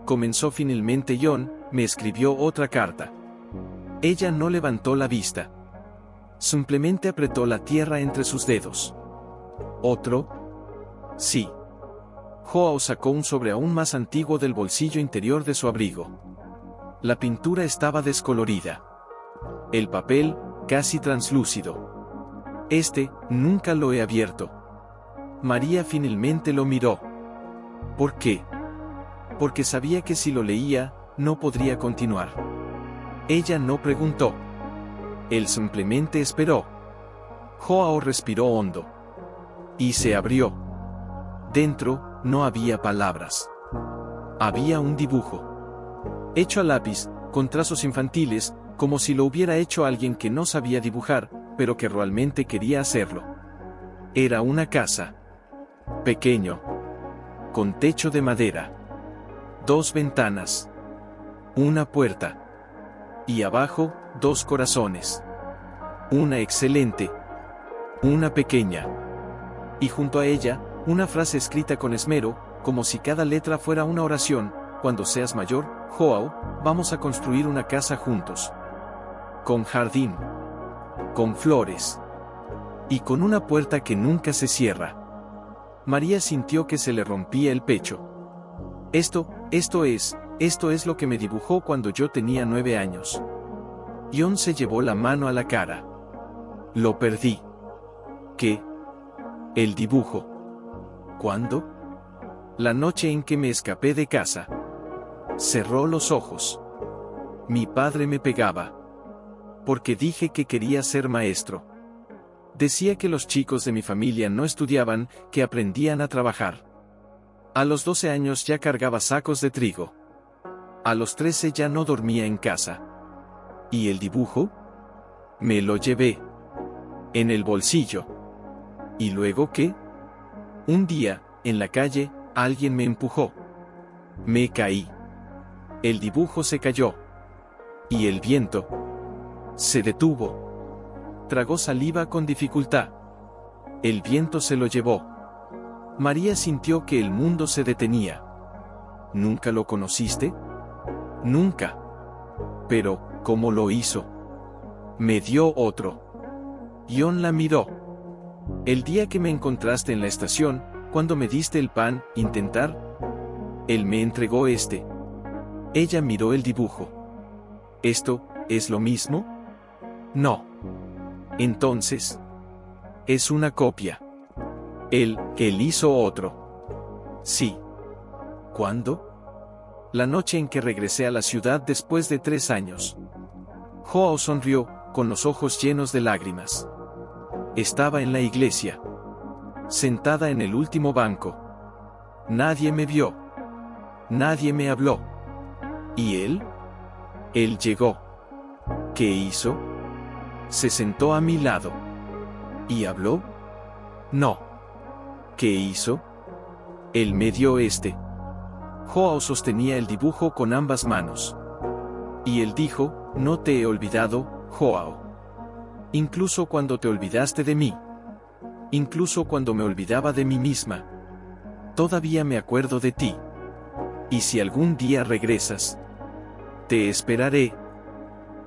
Comenzó finalmente John, me escribió otra carta. Ella no levantó la vista. Simplemente apretó la tierra entre sus dedos. ¿Otro? Sí. Joao sacó un sobre aún más antiguo del bolsillo interior de su abrigo. La pintura estaba descolorida. El papel, casi translúcido. Nunca lo he abierto. María finalmente lo miró. ¿Por qué? Porque sabía que si lo leía, no podría continuar. Ella no preguntó. Él simplemente esperó. Joao respiró hondo. Y se abrió. Dentro, no había palabras. Había un dibujo. Hecho a lápiz, con trazos infantiles, como si lo hubiera hecho alguien que no sabía dibujar, pero que realmente quería hacerlo. Era una casa. Pequeño. Con techo de madera. 2 ventanas. Una puerta. Y abajo, 2 corazones. Una excelente. Una pequeña. Y junto a ella, una frase escrita con esmero, como si cada letra fuera una oración: cuando seas mayor, Joao, vamos a construir una casa juntos. Con jardín. Con flores. Y con una puerta que nunca se cierra. María sintió que se le rompía el pecho. Esto es lo que me dibujó cuando yo tenía 9 años. Jon se llevó la mano a la cara. Lo perdí. ¿Qué? El dibujo. ¿Cuándo? La noche en que me escapé de casa. Cerró los ojos. Mi padre me pegaba. Porque dije que quería ser maestro. Decía que los chicos de mi familia no estudiaban, que aprendían a trabajar. A los 12 años ya cargaba sacos de trigo. A los 13 ya no dormía en casa. ¿Y el dibujo? Me lo llevé. En el bolsillo. ¿Y luego qué? Un día, en la calle, alguien me empujó. Me caí. El dibujo se cayó. Y el viento se detuvo. Tragó saliva con dificultad. El viento se lo llevó. María sintió que el mundo se detenía. ¿Nunca lo conociste? Nunca. Pero, ¿cómo lo hizo? Me dio otro. Jon la miró. El día que me encontraste en la estación, cuando me diste el pan, intentar. Él me entregó este. Ella miró el dibujo. ¿Esto es lo mismo? No. Entonces. Es una copia. Él hizo otro. Sí. ¿Cuándo? La noche en que regresé a la ciudad después de 3 años. Joao sonrió, con los ojos llenos de lágrimas. Estaba en la iglesia. Sentada en el último banco. Nadie me vio. Nadie me habló. ¿Y él? Él llegó. ¿Qué hizo? Se sentó a mi lado. ¿Y habló? No. ¿Qué hizo? Él me dio este. Joao sostenía el dibujo con ambas manos. Y él dijo: no te he olvidado, Joao. Incluso cuando te olvidaste de mí. Incluso cuando me olvidaba de mí misma. Todavía me acuerdo de ti. Y si algún día regresas, te esperaré.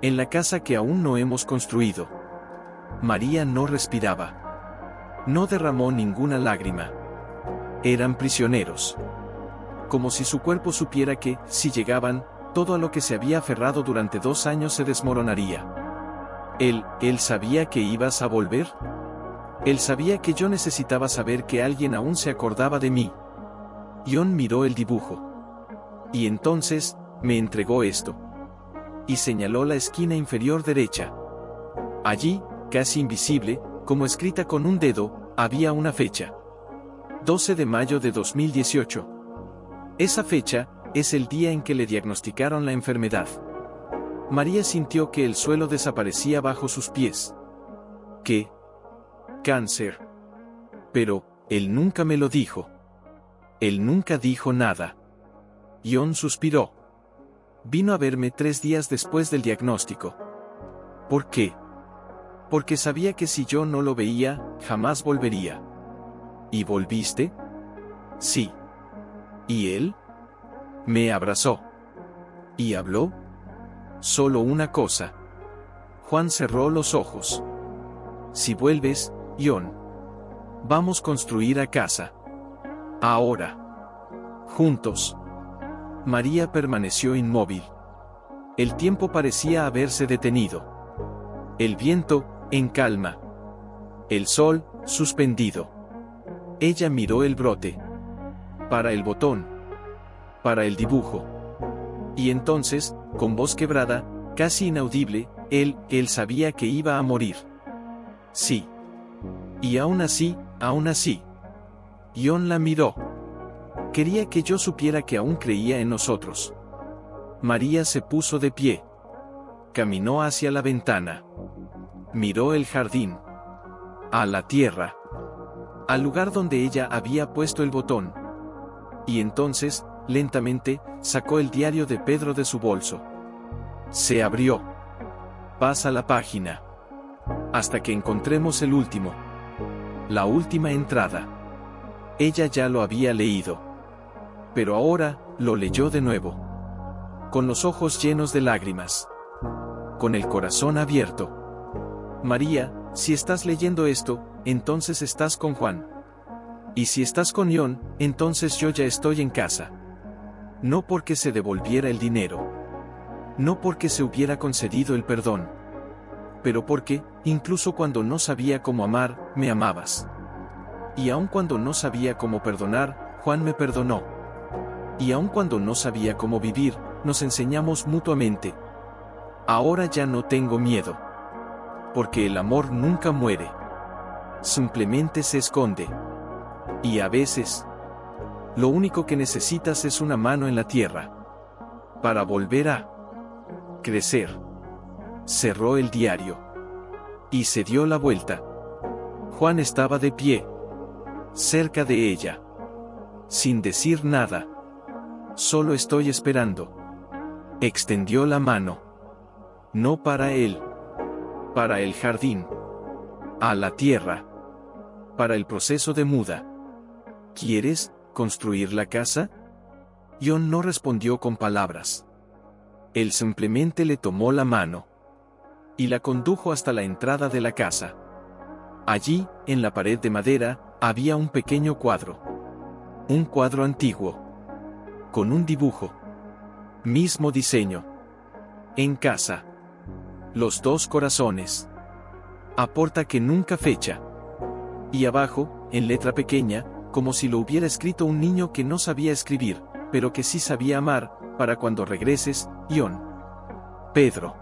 En la casa que aún no hemos construido. María no respiraba. No derramó ninguna lágrima. Eran prisioneros. Como si su cuerpo supiera que, si llegaban, todo a lo que se había aferrado durante 2 años se desmoronaría. Él sabía que ibas a volver. Él sabía que yo necesitaba saber que alguien aún se acordaba de mí. Jon miró el dibujo. Y entonces, me entregó esto. Y señaló la esquina inferior derecha. Allí, casi invisible, como escrita con un dedo, había una fecha. 12 de mayo de 2018. Esa fecha, es el día en que le diagnosticaron la enfermedad. María sintió que el suelo desaparecía bajo sus pies. ¿Qué? Cáncer. Pero, él nunca me lo dijo. Él nunca dijo nada. Jon suspiró. Vino a verme 3 días después del diagnóstico. ¿Por qué? Porque sabía que si yo no lo veía, jamás volvería. ¿Y volviste? Sí. ¿Y él? Me abrazó. ¿Y habló? Solo una cosa. Juan cerró los ojos. Si vuelves, Jon. Vamos a construir a casa. Ahora. Juntos. María permaneció inmóvil. El tiempo parecía haberse detenido. El viento, en calma. El sol, suspendido. Ella miró el brote. Para el botón. Para el dibujo. Y entonces, con voz quebrada, casi inaudible, él sabía que iba a morir. Sí. Y aún así. Jon la miró. Quería que yo supiera que aún creía en nosotros. María se puso de pie. Caminó hacia la ventana. Miró el jardín. A la tierra. Al lugar donde ella había puesto el botón. Y entonces, lentamente, sacó el diario de Pedro de su bolso. Se abrió. Pasa la página. Hasta que encontremos el último. La última entrada. Ella ya lo había leído. Pero ahora, lo leyó de nuevo. Con los ojos llenos de lágrimas. Con el corazón abierto. María, si estás leyendo esto, entonces estás con Juan. Y si estás con Jon, entonces yo ya estoy en casa. No porque se devolviera el dinero. No porque se hubiera concedido el perdón. Pero porque, incluso cuando no sabía cómo amar, me amabas. Y aun cuando no sabía cómo perdonar, Juan me perdonó. Y aun cuando no sabía cómo vivir, nos enseñamos mutuamente. Ahora ya no tengo miedo. Porque el amor nunca muere. Simplemente se esconde. Y a veces, lo único que necesitas es una mano en la tierra. Para volver a crecer. Cerró el diario. Y se dio la vuelta. Juan estaba de pie. Cerca de ella. Sin decir nada. Solo estoy esperando. Extendió la mano. No para él. Para el jardín. A la tierra. Para el proceso de muda. ¿Quieres construir la casa? Jon no respondió con palabras. Él simplemente le tomó la mano. Y la condujo hasta la entrada de la casa. Allí, en la pared de madera, había un pequeño cuadro. Un cuadro antiguo. Con un dibujo. Mismo diseño. En casa. Los dos corazones. Aporta que nunca fecha. Y abajo, en letra pequeña, como si lo hubiera escrito un niño que no sabía escribir, pero que sí sabía amar, para cuando regreses, Jon. Pedro.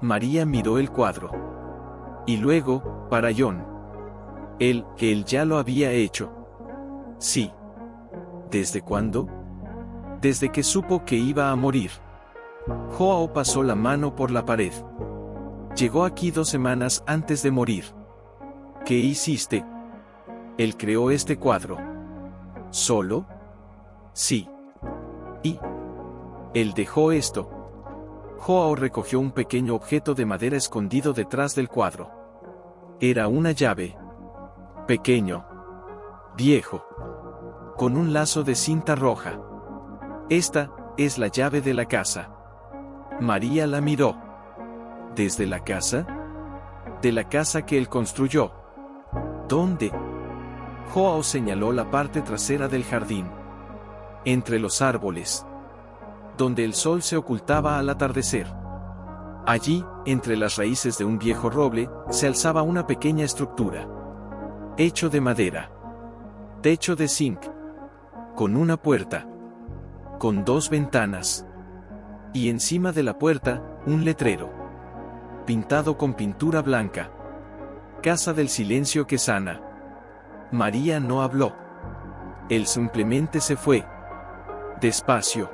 María miró el cuadro. Y luego, para Jon. Él ya lo había hecho. Sí. ¿Desde cuándo? Desde que supo que iba a morir. Joao pasó la mano por la pared. Llegó aquí 2 semanas antes de morir. ¿Qué hiciste? Él creó este cuadro. ¿Solo? Sí. ¿Y? Él dejó esto. Joao recogió un pequeño objeto de madera escondido detrás del cuadro. Era una llave. Pequeño. Viejo. Con un lazo de cinta roja. Esta es la llave de la casa. María la miró. ¿Desde la casa? De la casa que él construyó. ¿Dónde? Joao señaló la parte trasera del jardín. Entre los árboles. Donde el sol se ocultaba al atardecer. Allí, entre las raíces de un viejo roble, se alzaba una pequeña estructura. Hecho de madera. Techo de zinc. Con una puerta. Con 2 ventanas. Y encima de la puerta, un letrero. Pintado con pintura blanca. Casa del silencio que sana. María no habló. Él simplemente se fue. Despacio.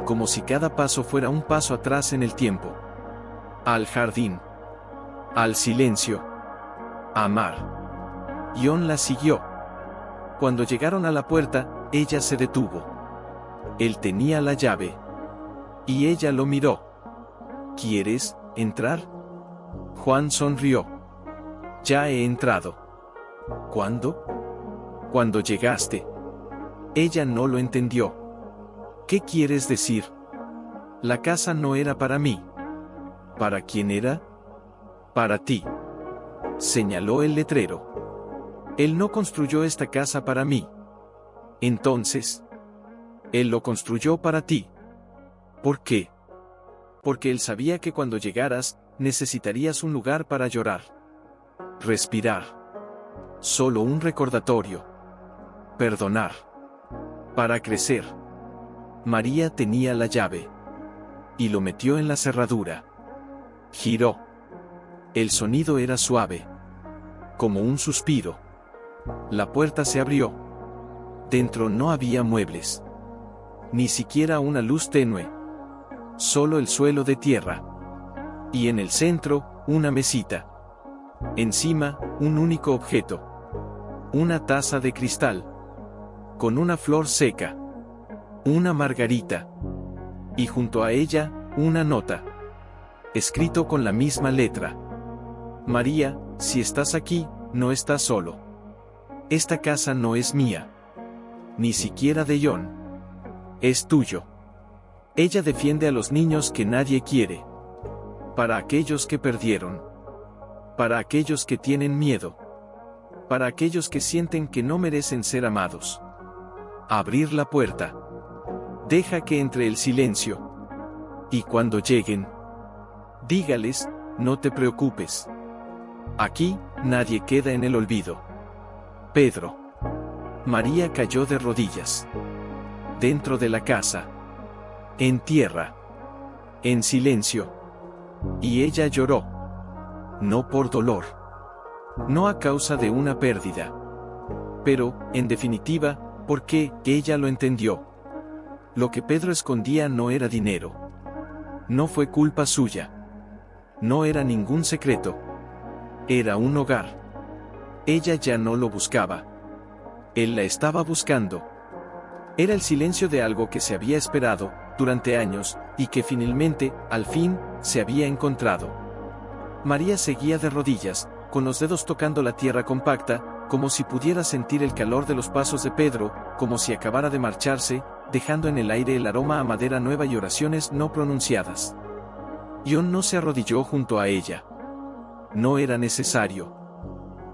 Como si cada paso fuera un paso atrás en el tiempo. Al jardín. Al silencio. Amar. Jon la siguió. Cuando llegaron a la puerta, ella se detuvo. Él tenía la llave. Y ella lo miró. ¿Quieres entrar? Juan sonrió. Ya he entrado. ¿Cuándo? Cuando llegaste. Ella no lo entendió. ¿Qué quieres decir? La casa no era para mí. ¿Para quién era? Para ti. Señaló el letrero. Él no construyó esta casa para mí. Entonces, él lo construyó para ti. ¿Por qué? porque él sabía que cuando llegaras, necesitarías un lugar para llorar. Respirar. Solo un recordatorio. Perdonar. Para crecer. María tenía la llave. Y lo metió en la cerradura. Giró. El sonido era suave. Como un suspiro. La puerta se abrió. Dentro no había muebles. Ni siquiera una luz tenue. Solo el suelo de tierra. Y en el centro, una mesita. Encima, un único objeto. Una taza de cristal. Con una flor seca. Una margarita. Y junto a ella, una nota. Escrito con la misma letra. María, si estás aquí, no estás solo. Esta casa no es mía. Ni siquiera de John. Es tuyo. Ella defiende a los niños que nadie quiere. Para aquellos que perdieron. Para aquellos que tienen miedo. Para aquellos que sienten que no merecen ser amados. Abrir la puerta. Deja que entre el silencio. Y cuando lleguen, dígales, no te preocupes. Aquí, nadie queda en el olvido. Pedro. María cayó de rodillas. Dentro de la casa. En tierra. En silencio. Y ella lloró. No por dolor. No a causa de una pérdida. Pero, en definitiva, porque ella lo entendió. Lo que Pedro escondía no era dinero. No fue culpa suya. No era ningún secreto. Era un hogar. Ella ya no lo buscaba. Él la estaba buscando. Era el silencio de algo que se había esperado, durante años, y que finalmente, al fin, se había encontrado. María seguía de rodillas, con los dedos tocando la tierra compacta, como si pudiera sentir el calor de los pasos de Pedro, como si acabara de marcharse, dejando en el aire el aroma a madera nueva y oraciones no pronunciadas. John no se arrodilló junto a ella. No era necesario.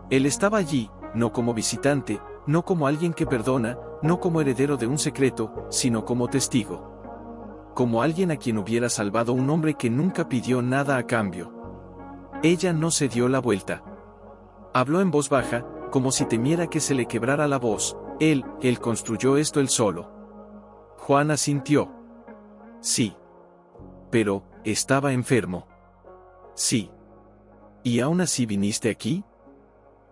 Él estaba allí, no como visitante, no como alguien que perdona, no como heredero de un secreto, sino como testigo. Como alguien a quien hubiera salvado un hombre que nunca pidió nada a cambio. Ella no se dio la vuelta. Habló en voz baja, como si temiera que se le quebrara la voz. Él construyó esto él solo. Juan asintió. Sí. Pero, estaba enfermo. Sí. ¿Y aún así viniste aquí?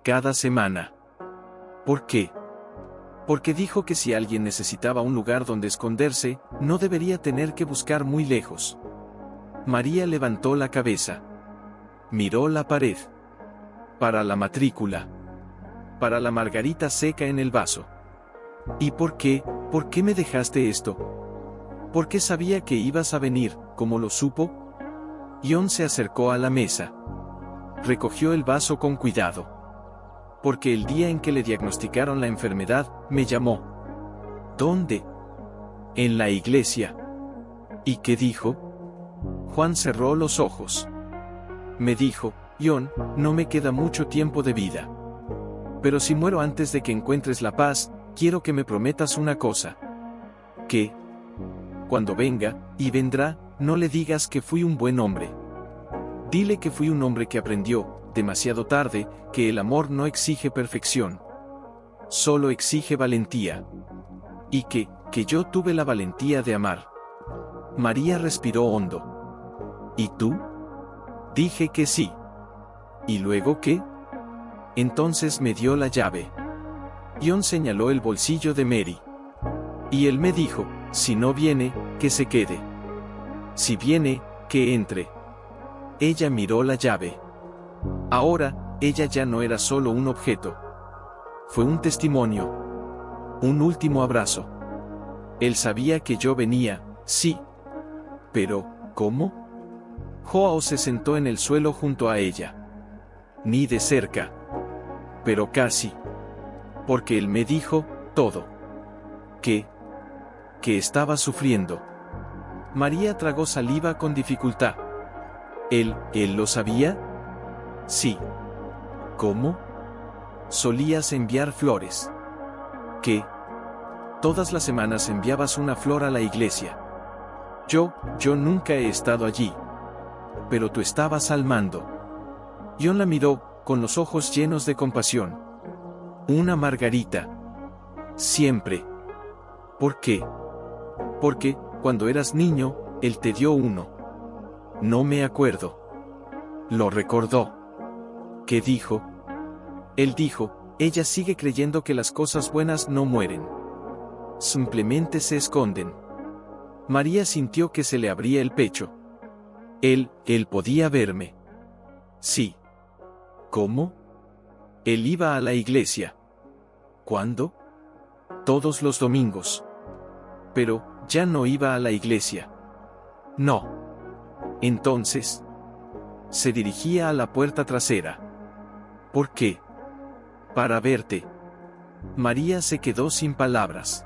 Cada semana. ¿Por qué? Porque dijo que si alguien necesitaba un lugar donde esconderse, no debería tener que buscar muy lejos. María levantó la cabeza. Miró la pared. Para la matrícula. Para la margarita seca en el vaso. ¿Y por qué? ¿Por qué me dejaste esto? ¿Por qué sabía que ibas a venir, como lo supo? John se acercó a la mesa. Recogió el vaso con cuidado. Porque el día en que le diagnosticaron la enfermedad, me llamó. ¿Dónde? En la iglesia. ¿Y qué dijo? Juan cerró los ojos. Me dijo, John, no me queda mucho tiempo de vida. Pero si muero antes de que encuentres la paz, quiero que me prometas una cosa. Que, cuando venga, y vendrá, no le digas que fui un buen hombre. Dile que fui un hombre que aprendió, demasiado tarde, que el amor no exige perfección. Solo exige valentía. Y que yo tuve la valentía de amar. María respiró hondo. ¿Y tú? Dije que sí. ¿Y luego qué? Entonces me dio la llave. John señaló el bolsillo de Mary. Y él me dijo, si no viene, que se quede. Si viene, que entre. Ella miró la llave. Ahora, ella ya no era solo un objeto. Fue un testimonio. Un último abrazo. Él sabía que yo venía, sí. Pero, ¿cómo? Joao se sentó en el suelo junto a ella. Ni de cerca. Pero casi. Porque él me dijo, todo. Que estaba sufriendo. María tragó saliva con dificultad. ¿Él lo sabía? Sí. ¿Cómo? Solías enviar flores. ¿Qué? Todas las semanas enviabas una flor a la iglesia. Yo nunca he estado allí. Pero tú estabas al mando. John la miró, con los ojos llenos de compasión. Una margarita. Siempre. ¿Por qué? Porque, cuando eras niño, él te dio uno. No me acuerdo. Lo recordó. ¿Qué dijo? Él dijo, ella sigue creyendo que las cosas buenas no mueren. Simplemente se esconden. María sintió que se le abría el pecho. Él podía verme. Sí. ¿Cómo? Él iba a la iglesia. ¿Cuándo? Todos los domingos. Pero, ya no iba a la iglesia. No. Entonces, se dirigía a la puerta trasera. ¿Por qué? Para verte. María se quedó sin palabras.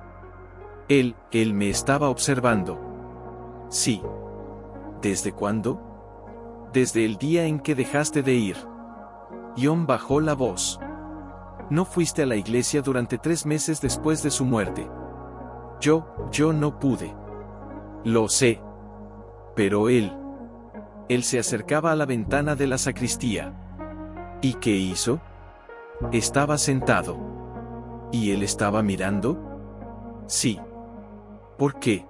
Él me estaba observando. Sí. ¿Desde cuándo? Desde el día en que dejaste de ir. John bajó la voz. No fuiste a la iglesia durante 3 meses después de su muerte. Yo no pude. Lo sé. Pero él se acercaba a la ventana de la sacristía. ¿Y qué hizo? Estaba sentado. ¿Y él estaba mirando? Sí. ¿Por qué?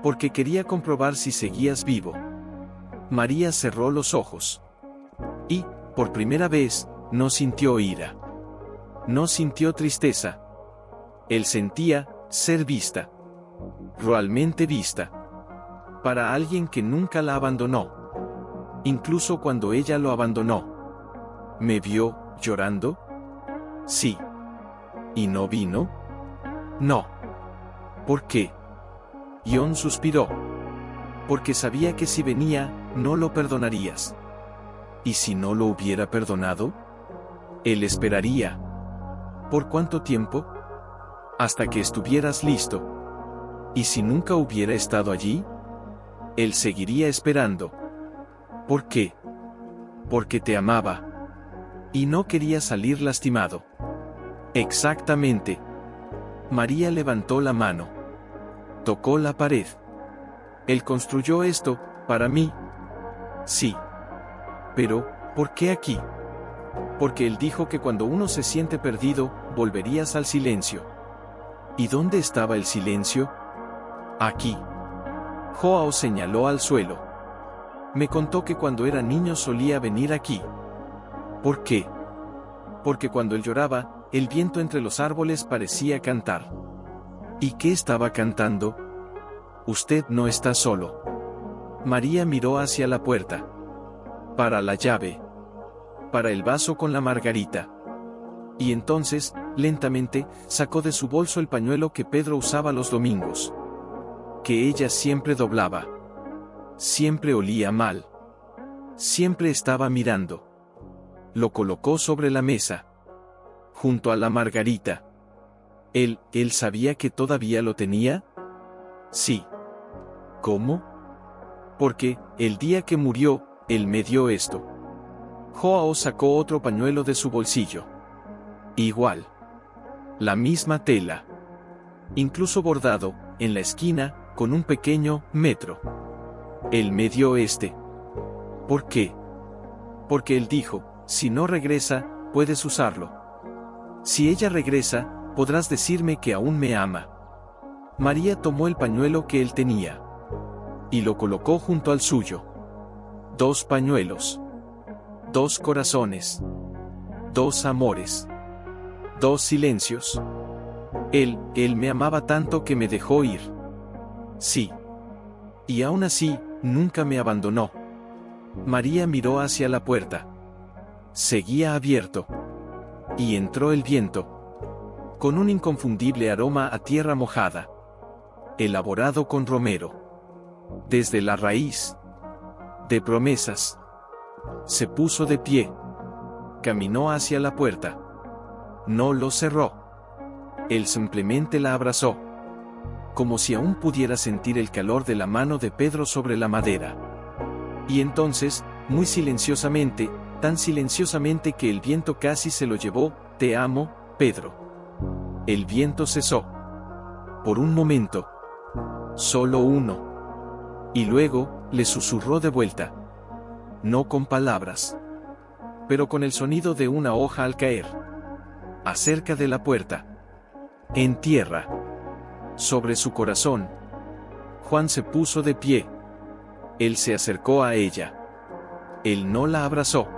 Porque quería comprobar si seguías vivo. María cerró los ojos. Y, por primera vez, no sintió ira. No sintió tristeza. Él sentía ser vista. Realmente vista. Para alguien que nunca la abandonó. Incluso cuando ella lo abandonó. ¿Me vio llorando? Sí. ¿Y no vino? No. ¿Por qué? John suspiró. Porque sabía que si venía, no lo perdonarías. ¿Y si no lo hubiera perdonado? Él esperaría. ¿Por cuánto tiempo? Hasta que estuvieras listo. ¿Y si nunca hubiera estado allí? Él seguiría esperando. ¿Por qué? Porque te amaba. Y no quería salir lastimado. Exactamente. María levantó la mano. Tocó la pared. Él construyó esto, para mí. Sí. Pero, ¿por qué aquí? Porque él dijo que cuando uno se siente perdido, volverías al silencio. ¿Y dónde estaba el silencio? Aquí. Joao señaló al suelo. Me contó que cuando era niño solía venir aquí. ¿Por qué? Porque cuando él lloraba, el viento entre los árboles parecía cantar. ¿Y qué estaba cantando? Usted no está solo. María miró hacia la puerta. Para la llave. Para el vaso con la margarita. Y entonces, lentamente, sacó de su bolso el pañuelo que Pedro usaba los domingos. Que ella siempre doblaba. Siempre olía mal. Siempre estaba mirando. Lo colocó sobre la mesa. Junto a la margarita. ¿Él sabía que todavía lo tenía? Sí. ¿Cómo? Porque, el día que murió, él me dio esto. Joao sacó otro pañuelo de su bolsillo. Igual. La misma tela. Incluso bordado, en la esquina, con un pequeño metro. Él me dio este. ¿Por qué? Porque él dijo, si no regresa, puedes usarlo. Si ella regresa, podrás decirme que aún me ama. María tomó el pañuelo que él tenía. Y lo colocó junto al suyo. 2 pañuelos. 2 corazones. 2 amores. 2 silencios. Él me amaba tanto que me dejó ir. Sí. Y aún así, nunca me abandonó. María miró hacia la puerta. Seguía abierto. Y entró el viento. Con un inconfundible aroma a tierra mojada. Elaborado con romero. Desde la raíz. De promesas. Se puso de pie. Caminó hacia la puerta. No lo cerró. Él simplemente la abrazó. Como si aún pudiera sentir el calor de la mano de Pedro sobre la madera. Y entonces, muy silenciosamente, tan silenciosamente que el viento casi se lo llevó, te amo, Pedro. El viento cesó. Por un momento. Solo uno. Y luego, le susurró de vuelta. No con palabras, pero con el sonido de una hoja al caer. Acerca de la puerta. En tierra. Sobre su corazón. Juan se puso de pie. Él se acercó a ella. Él no la abrazó.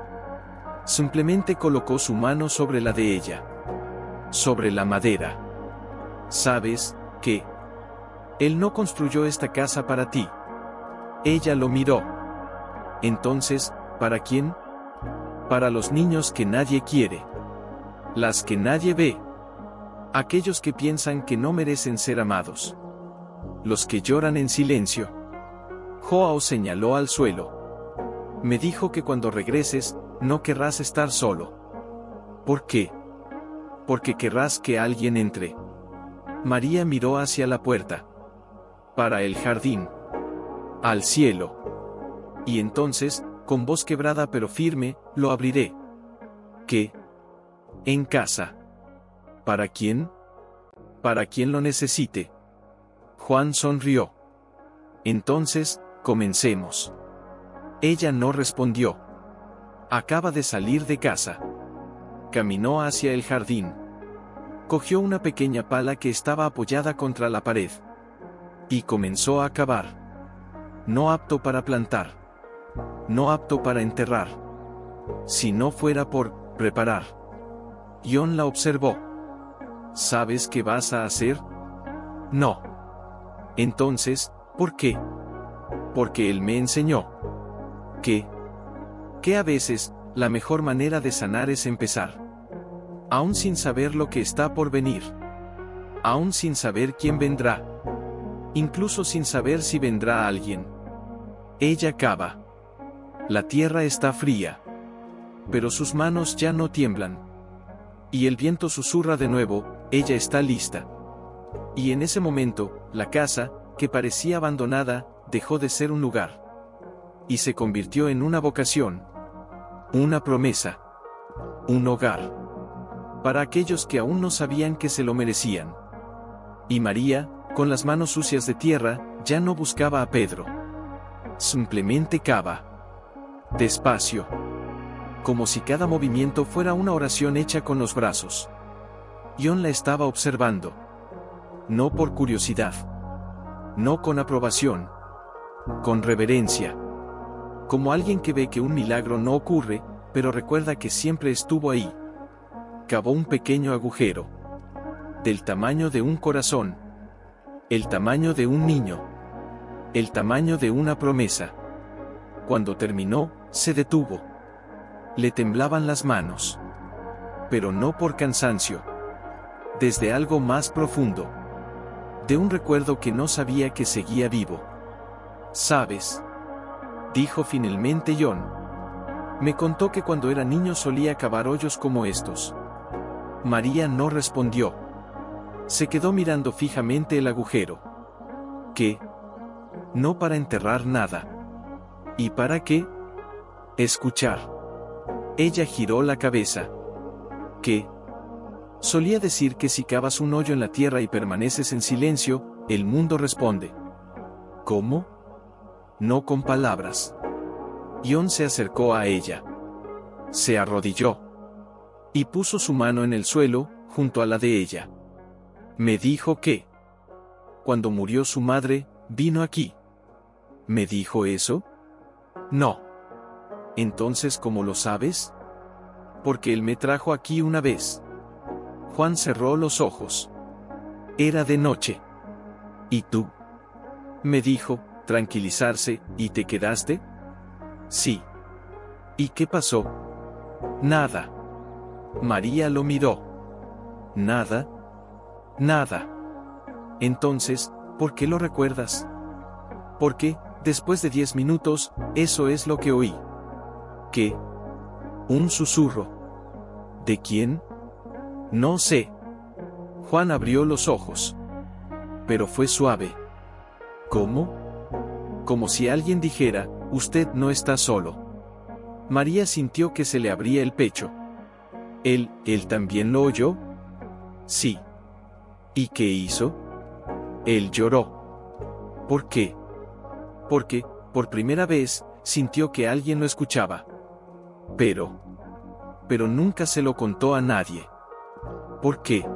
Simplemente colocó su mano sobre la de ella. Sobre la madera. ¿Sabes qué? Él no construyó esta casa para ti. Ella lo miró. Entonces, ¿para quién? Para los niños que nadie quiere. Las que nadie ve. Aquellos que piensan que no merecen ser amados. Los que lloran en silencio. Joao señaló al suelo. Me dijo que cuando regreses, no querrás estar solo. ¿Por qué? Porque querrás que alguien entre. María miró hacia la puerta. Para el jardín. Al cielo. Y entonces, con voz quebrada pero firme, lo abriré. ¿Qué? En casa. ¿Para quién? Para quien lo necesite. Juan sonrió. Entonces, comencemos. Ella no respondió. Acaba de salir de casa. Caminó hacia el jardín. Cogió una pequeña pala que estaba apoyada contra la pared. Y comenzó a cavar. No apto para plantar. No apto para enterrar. Si no fuera por preparar. John la observó. ¿Sabes qué vas a hacer? No. Entonces, ¿por qué? Porque él me enseñó. ¿Qué? Que a veces, la mejor manera de sanar es empezar. Aún sin saber lo que está por venir. Aún sin saber quién vendrá. Incluso sin saber si vendrá alguien. Ella cava. La tierra está fría. Pero sus manos ya no tiemblan. Y el viento susurra de nuevo, ella está lista. Y en ese momento, la casa, que parecía abandonada, dejó de ser un lugar. Y se convirtió en una vocación. Una promesa. Un hogar. Para aquellos que aún no sabían que se lo merecían. Y María, con las manos sucias de tierra, ya no buscaba a Pedro. Simplemente cava. Despacio. Como si cada movimiento fuera una oración hecha con los brazos. John la estaba observando. No por curiosidad. No con aprobación. Con reverencia. Como alguien que ve que un milagro no ocurre, pero recuerda que siempre estuvo ahí. Cavó un pequeño agujero. Del tamaño de un corazón. El tamaño de un niño. El tamaño de una promesa. Cuando terminó, se detuvo. Le temblaban las manos. Pero no por cansancio. Desde algo más profundo. De un recuerdo que no sabía que seguía vivo. ¿Sabes? Dijo finalmente John. Me contó que cuando era niño solía cavar hoyos como estos. María no respondió. Se quedó mirando fijamente el agujero. ¿Qué? No para enterrar nada. ¿Y para qué? Escuchar. Ella giró la cabeza. ¿Qué? Solía decir que si cavas un hoyo en la tierra y permaneces en silencio, el mundo responde. ¿Cómo? No con palabras. John se acercó a ella. Se arrodilló. Y puso su mano en el suelo, junto a la de ella. Me dijo que, cuando murió su madre, vino aquí. ¿Me dijo eso? No. Entonces, ¿cómo lo sabes? Porque él me trajo aquí una vez. Juan cerró los ojos. Era de noche. ¿Y tú? Me dijo, tranquilizarse, ¿y te quedaste? Sí. ¿Y qué pasó? Nada. María lo miró. Nada. Nada. Entonces, ¿por qué lo recuerdas? Porque, después de 10 minutos, eso es lo que oí. ¿Qué? Un susurro. ¿De quién? No sé. Juan abrió los ojos. Pero fue suave. ¿Cómo? Como si alguien dijera, usted no está solo. María sintió que se le abría el pecho. ¿Él también lo oyó? Sí. ¿Y qué hizo? Él lloró. ¿Por qué? porque, por primera vez, sintió que alguien lo escuchaba. Pero nunca se lo contó a nadie. ¿Por qué?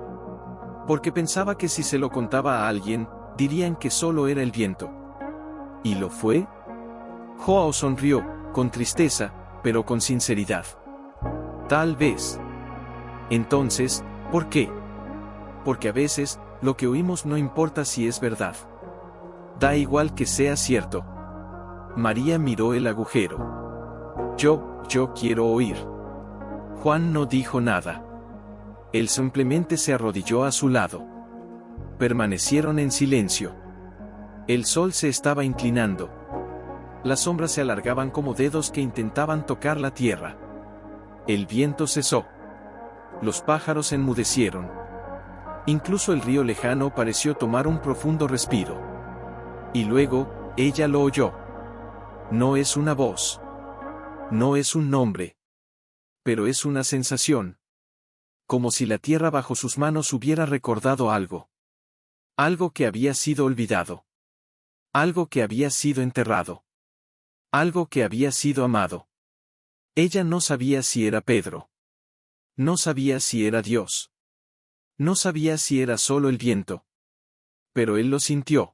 Porque pensaba que si se lo contaba a alguien, dirían que solo era el viento. ¿Y lo fue? Joao sonrió, con tristeza, pero con sinceridad. Tal vez. Entonces, ¿por qué? Porque a veces, lo que oímos no importa si es verdad. Da igual que sea cierto. María miró el agujero. Yo quiero oír. Juan no dijo nada. Él simplemente se arrodilló a su lado. Permanecieron en silencio. El sol se estaba inclinando. Las sombras se alargaban como dedos que intentaban tocar la tierra. El viento cesó. Los pájaros enmudecieron. Incluso el río lejano pareció tomar un profundo respiro. Y luego, ella lo oyó. No es una voz. No es un nombre. Pero es una sensación. Como si la tierra bajo sus manos hubiera recordado algo. Algo que había sido olvidado. Algo que había sido enterrado. Algo que había sido amado. Ella no sabía si era Pedro. No sabía si era Dios. No sabía si era solo el viento. Pero él lo sintió.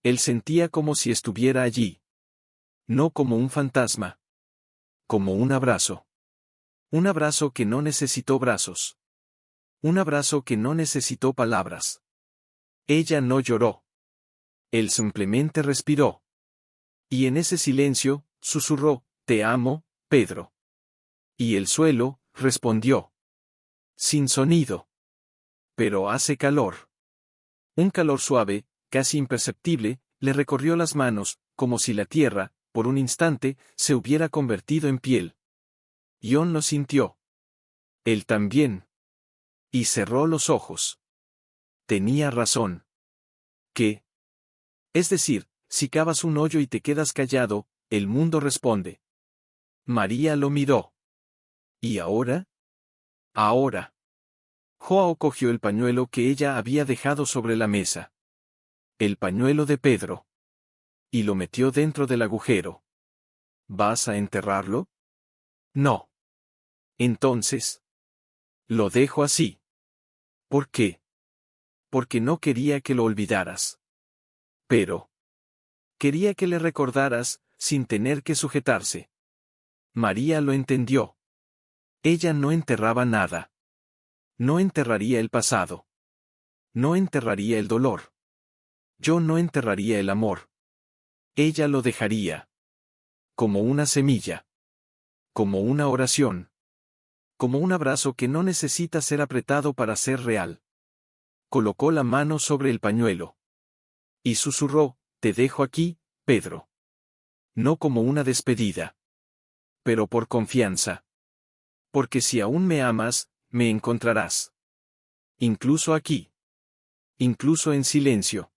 Él sentía como si estuviera allí. No como un fantasma. Como un abrazo. Un abrazo que no necesitó brazos. Un abrazo que no necesitó palabras. Ella no lloró. Él simplemente respiró. Y en ese silencio, susurró, «Te amo, Pedro». Y el suelo, respondió. Sin sonido. Pero hace calor. Un calor suave, casi imperceptible, le recorrió las manos, como si la tierra, por un instante, se hubiera convertido en piel. Jon lo sintió. Él también. Y cerró los ojos. Tenía razón. ¿Qué? Es decir, si cavas un hoyo y te quedas callado, el mundo responde. María lo miró. ¿Y ahora? Ahora. Joao cogió el pañuelo que ella había dejado sobre la mesa. El pañuelo de Pedro. Y lo metió dentro del agujero. ¿Vas a enterrarlo? No. Entonces. Lo dejo así. ¿Por qué? Porque no quería que lo olvidaras. Pero. Quería que le recordaras, sin tener que sujetarse. María lo entendió. Ella no enterraba nada. No enterraría el pasado. No enterraría el dolor. Yo no enterraría el amor. Ella lo dejaría. Como una semilla. Como una oración. Como un abrazo que no necesita ser apretado para ser real. Colocó la mano sobre el pañuelo. Y susurró, «Te dejo aquí, Pedro». No como una despedida. Pero por confianza. Porque si aún me amas, me encontrarás. Incluso aquí. Incluso en silencio.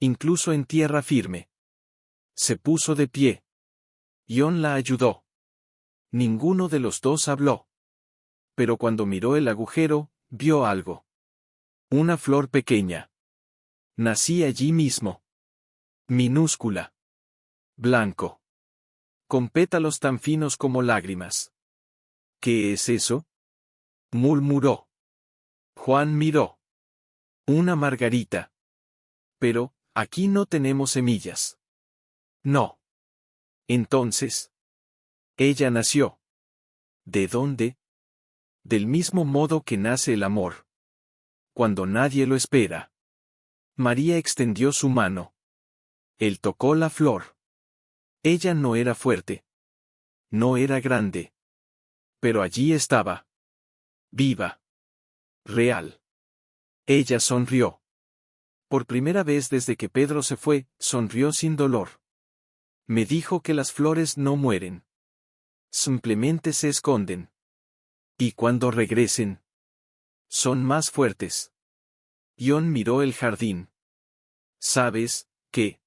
Incluso en tierra firme. Se puso de pie. Jon la ayudó. Ninguno de los dos habló. Pero cuando miró el agujero, vio algo. Una flor pequeña. Nací allí mismo. Minúscula. Blanco. Con pétalos tan finos como lágrimas. ¿Qué es eso? Murmuró. Juan miró. Una margarita. Pero, aquí no tenemos semillas. No. Entonces. Ella nació. ¿De dónde? Del mismo modo que nace el amor. Cuando nadie lo espera. María extendió su mano. Él tocó la flor. Ella no era fuerte. No era grande. Pero allí estaba. Viva. Real. Ella sonrió. Por primera vez desde que Pedro se fue, sonrió sin dolor. Me dijo que las flores no mueren. Simplemente se esconden. Y cuando regresen, son más fuertes. Jon miró el jardín. ¿Sabes qué?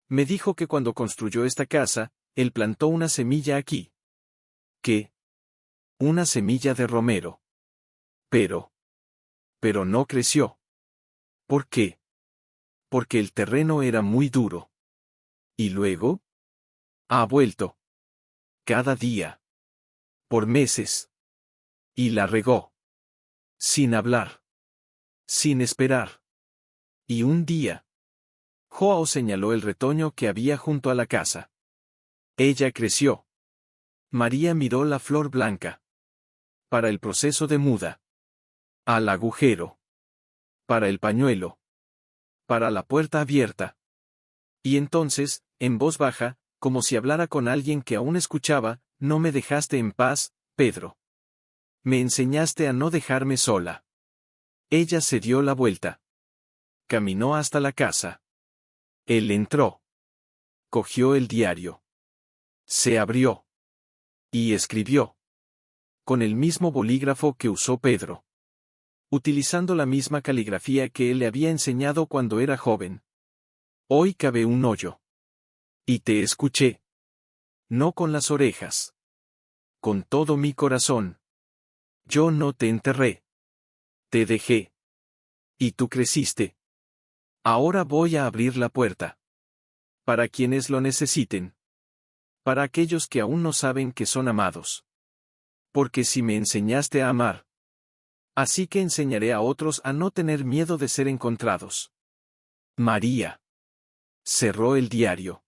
Me dijo que cuando construyó esta casa, él plantó una semilla aquí. ¿Qué? Una semilla de romero. Pero no creció. ¿Por qué? Porque el terreno era muy duro. ¿Y luego? Ha vuelto. Cada día. Por meses. Y la regó. Sin hablar. Sin esperar. Y un día. Joao señaló el retoño que había junto a la casa. Ella creció. María miró la flor blanca. Para el proceso de muda. Al agujero. Para el pañuelo. Para la puerta abierta. Y entonces, en voz baja, como si hablara con alguien que aún escuchaba, no me dejaste en paz, Pedro. Me enseñaste a no dejarme sola. Ella se dio la vuelta. Caminó hasta la casa. Él entró. Cogió el diario. Se abrió. Y escribió. Con el mismo bolígrafo que usó Pedro. Utilizando la misma caligrafía que él le había enseñado cuando era joven. Hoy cavé un hoyo. Y te escuché. No con las orejas. Con todo mi corazón. Yo no te enterré. Te dejé. Y tú creciste. Ahora voy a abrir la puerta. Para quienes lo necesiten. Para aquellos que aún no saben que son amados. Porque si me enseñaste a amar. Así que enseñaré a otros a no tener miedo de ser encontrados. María. Cerró el diario.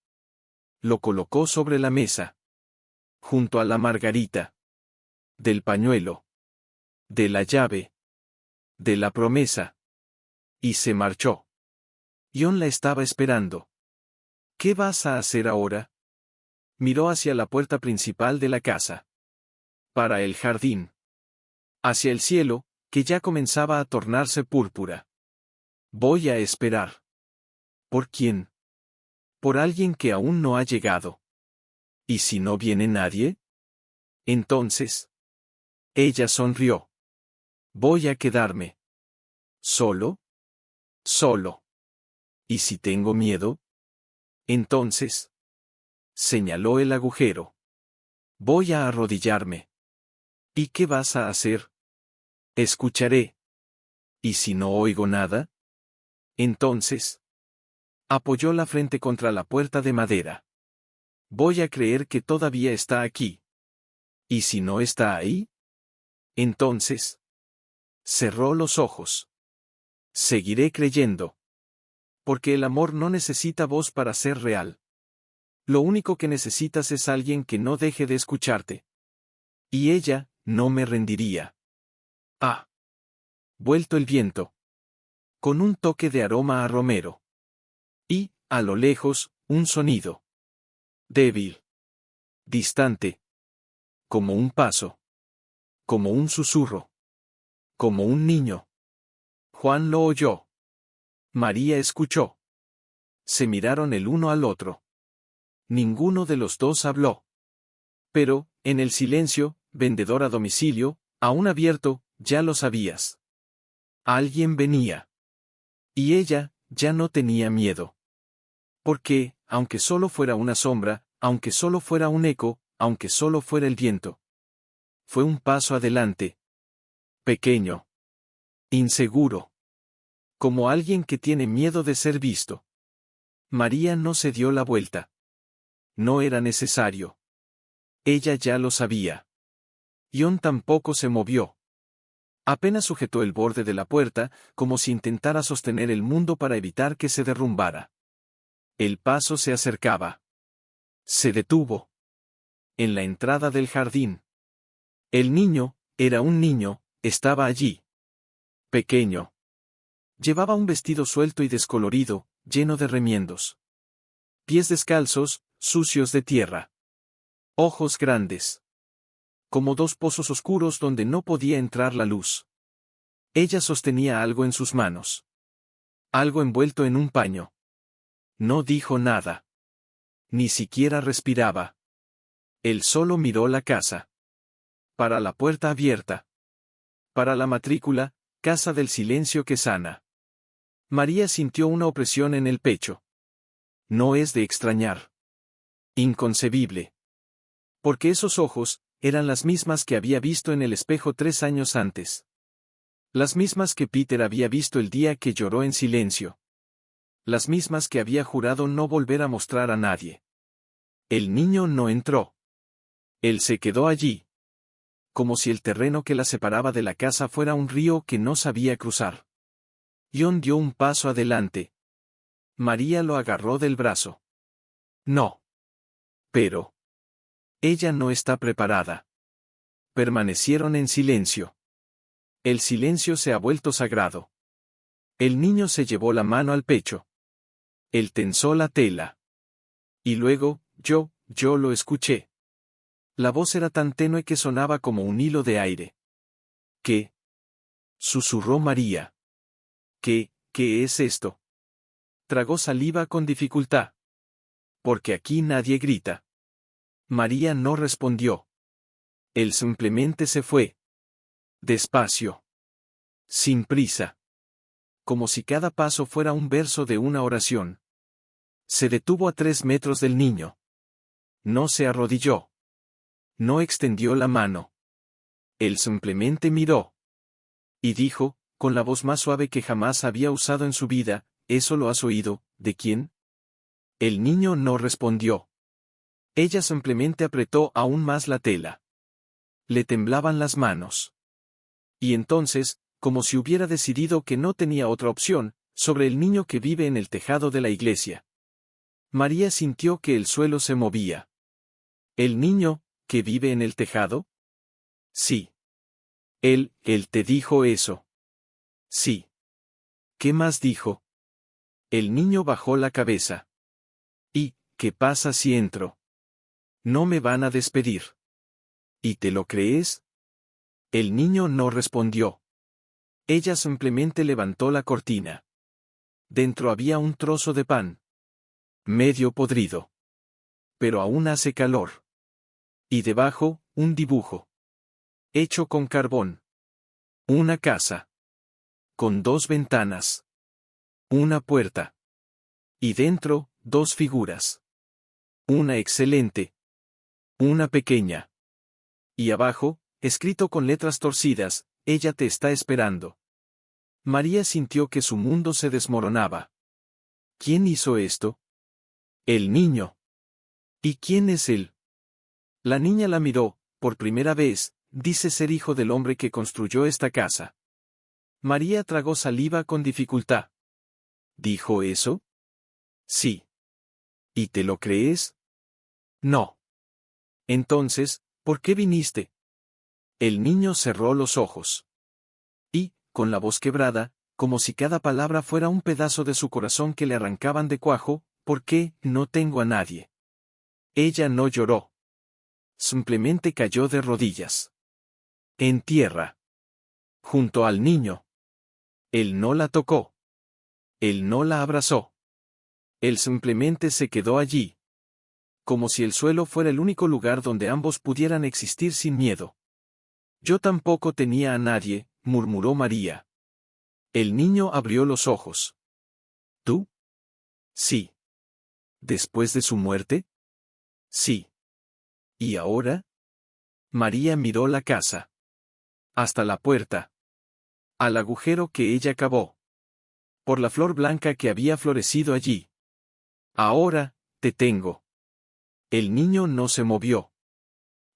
Lo colocó sobre la mesa. Junto a la margarita. Del pañuelo. De la llave. De la promesa. Y se marchó. John la estaba esperando. ¿Qué vas a hacer ahora? Miró hacia la puerta principal de la casa. Para el jardín. Hacia el cielo, que ya comenzaba a tornarse púrpura. Voy a esperar. ¿Por quién? Por alguien que aún no ha llegado. ¿Y si no viene nadie? Entonces. Ella sonrió. Voy a quedarme. ¿Solo? Solo. ¿Y si tengo miedo? Entonces. Señaló el agujero. Voy a arrodillarme. ¿Y qué vas a hacer? Escucharé. ¿Y si no oigo nada? Entonces. Apoyó la frente contra la puerta de madera. Voy a creer que todavía está aquí. ¿Y si no está ahí? Entonces. Cerró los ojos. Seguiré creyendo. Porque el amor no necesita voz para ser real. Lo único que necesitas es alguien que no deje de escucharte. Y ella, no me rendiría. Ah. Vuelto el viento. Con un toque de aroma a romero. Y, a lo lejos, un sonido. Débil. Distante. Como un paso. Como un susurro. Como un niño. Juan lo oyó. María escuchó. Se miraron el uno al otro. Ninguno de los dos habló. Pero, en el silencio, vendedor a domicilio, aún abierto, ya lo sabías. Alguien venía. Y ella, ya no tenía miedo. Porque, aunque solo fuera una sombra, aunque solo fuera un eco, aunque solo fuera el viento. Fue un paso adelante. Pequeño. Inseguro. Como alguien que tiene miedo de ser visto. María no se dio la vuelta. No era necesario. Ella ya lo sabía. John tampoco se movió. Apenas sujetó el borde de la puerta, como si intentara sostener el mundo para evitar que se derrumbara. El paso se acercaba. Se detuvo. En la entrada del jardín. El niño, era un niño, estaba allí. Pequeño. Llevaba un vestido suelto y descolorido, lleno de remiendos. Pies descalzos, sucios de tierra. Ojos grandes. Como dos pozos oscuros donde no podía entrar la luz. Ella sostenía algo en sus manos. Algo envuelto en un paño. No dijo nada. Ni siquiera respiraba. Él solo miró la casa. Para la puerta abierta. Para la matrícula, Casa del Silencio que sana. María sintió una opresión en el pecho. No es de extrañar. Inconcebible. Porque esos ojos, eran las mismas que había visto en el espejo 3 años antes. Las mismas que Peter había visto el día que lloró en silencio. las mismas que había jurado no volver a mostrar a nadie. El niño no entró. Él se quedó allí, como si el terreno que la separaba de la casa fuera un río que no sabía cruzar. John dio un paso adelante. María lo agarró del brazo. No. Pero. Ella no está preparada. Permanecieron en silencio. El silencio se ha vuelto sagrado. El niño se llevó la mano al pecho. Él tensó la tela. Y luego, yo lo escuché. La voz era tan tenue que sonaba como un hilo de aire. ¿Qué? Susurró María. ¿Qué es esto? Tragó saliva con dificultad. Porque aquí nadie grita. María no respondió. Él simplemente se fue. Despacio. Sin prisa. Como si cada paso fuera un verso de una oración. Se detuvo a 3 metros del niño. No se arrodilló. No extendió la mano. Él simplemente miró. Y dijo, con la voz más suave que jamás había usado en su vida, ¿eso lo has oído? ¿De quién? El niño no respondió. Ella simplemente apretó aún más la tela. Le temblaban las manos. Y entonces, como si hubiera decidido que no tenía otra opción, sobre el niño que vive en el tejado de la iglesia. María sintió que el suelo se movía. ¿El niño, que vive en el tejado? Sí. Él te dijo eso. Sí. ¿Qué más dijo? El niño bajó la cabeza. ¿Y qué pasa si entro? No me van a despedir. ¿Y te lo crees? El niño no respondió. Ella simplemente levantó la cortina. Dentro había un trozo de pan. Medio podrido. Pero aún hace calor. Y debajo, un dibujo. Hecho con carbón. Una casa. Con 2 ventanas. Una puerta. Y dentro, 2 figuras. Una excelente. Una pequeña. Y abajo, escrito con letras torcidas, ella te está esperando. María sintió que su mundo se desmoronaba. ¿Quién hizo esto? El niño. ¿Y quién es él? La niña la miró, por primera vez, dice ser hijo del hombre que construyó esta casa. María tragó saliva con dificultad. ¿Dijo eso? Sí. ¿Y te lo crees? No. Entonces, ¿por qué viniste? El niño cerró los ojos. Y, con la voz quebrada, como si cada palabra fuera un pedazo de su corazón que le arrancaban de cuajo, ¿por qué no tengo a nadie? Ella no lloró. Simplemente cayó de rodillas. En tierra. Junto al niño. Él no la tocó. Él no la abrazó. Él simplemente se quedó allí. Como si el suelo fuera el único lugar donde ambos pudieran existir sin miedo. Yo tampoco tenía a nadie, murmuró María. El niño abrió los ojos. ¿Tú? Sí. ¿Después de su muerte? Sí. ¿Y ahora? María miró la casa. Hasta la puerta. Al agujero que ella cavó. Por la flor blanca que había florecido allí. Ahora, te tengo. El niño no se movió.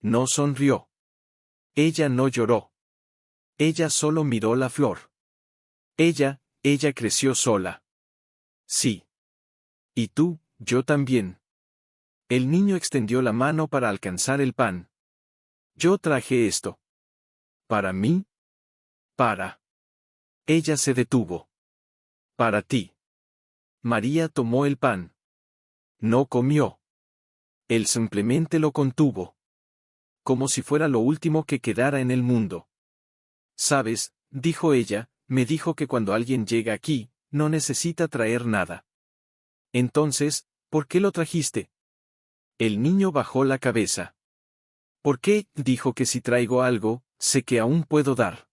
No sonrió. Ella no lloró. Ella solo miró la flor. Ella creció sola. Sí. Y tú, yo también. El niño extendió la mano para alcanzar el pan. Yo traje esto. ¿Para mí? Para. Ella se detuvo. Para ti. María tomó el pan. No comió. Él simplemente lo contuvo. Como si fuera lo último que quedara en el mundo. ¿Sabes? Dijo ella, me dijo que cuando alguien llega aquí, no necesita traer nada. Entonces, ¿por qué lo trajiste? El niño bajó la cabeza. ¿Por qué? Dijo que si traigo algo, sé que aún puedo dar.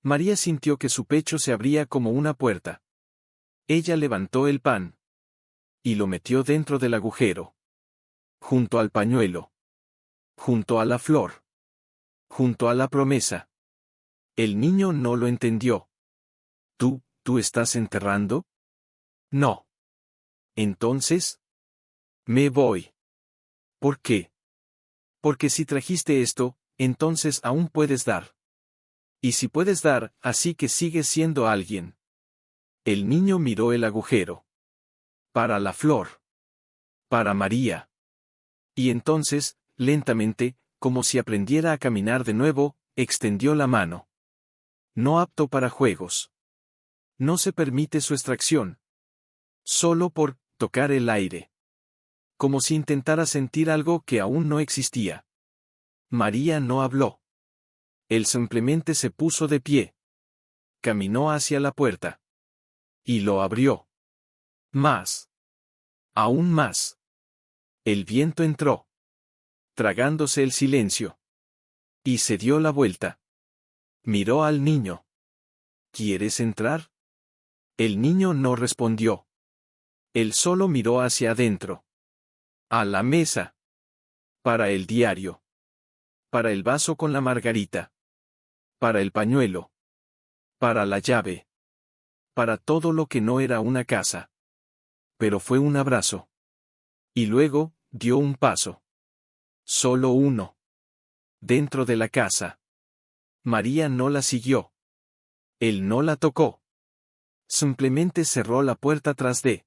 María sintió que su pecho se abría como una puerta. Ella levantó el pan. Y lo metió dentro del agujero. Junto al pañuelo. Junto a la flor. Junto a la promesa. El niño no lo entendió. ¿Tú estás enterrando? No. Entonces, me voy. ¿Por qué? Porque si trajiste esto, entonces aún puedes dar. Y si puedes dar, así que sigues siendo alguien. El niño miró el agujero. Para la flor. Para María. Y entonces, lentamente, como si aprendiera a caminar de nuevo, extendió la mano. No apto para juegos. No se permite su extracción. Solo por tocar el aire. Como si intentara sentir algo que aún no existía. María no habló. Él simplemente se puso de pie. Caminó hacia la puerta. Y lo abrió. Más. Aún más. El viento entró. Tragándose el silencio. Y se dio la vuelta. Miró al niño. ¿Quieres entrar? El niño no respondió. Él solo miró hacia adentro. A la mesa. Para el diario. Para el vaso con la margarita. Para el pañuelo. Para la llave. Para todo lo que no era una casa. Pero fue un abrazo. Y luego, dio un paso. Solo uno. Dentro de la casa. María no la siguió. Él no la tocó. Simplemente cerró la puerta tras de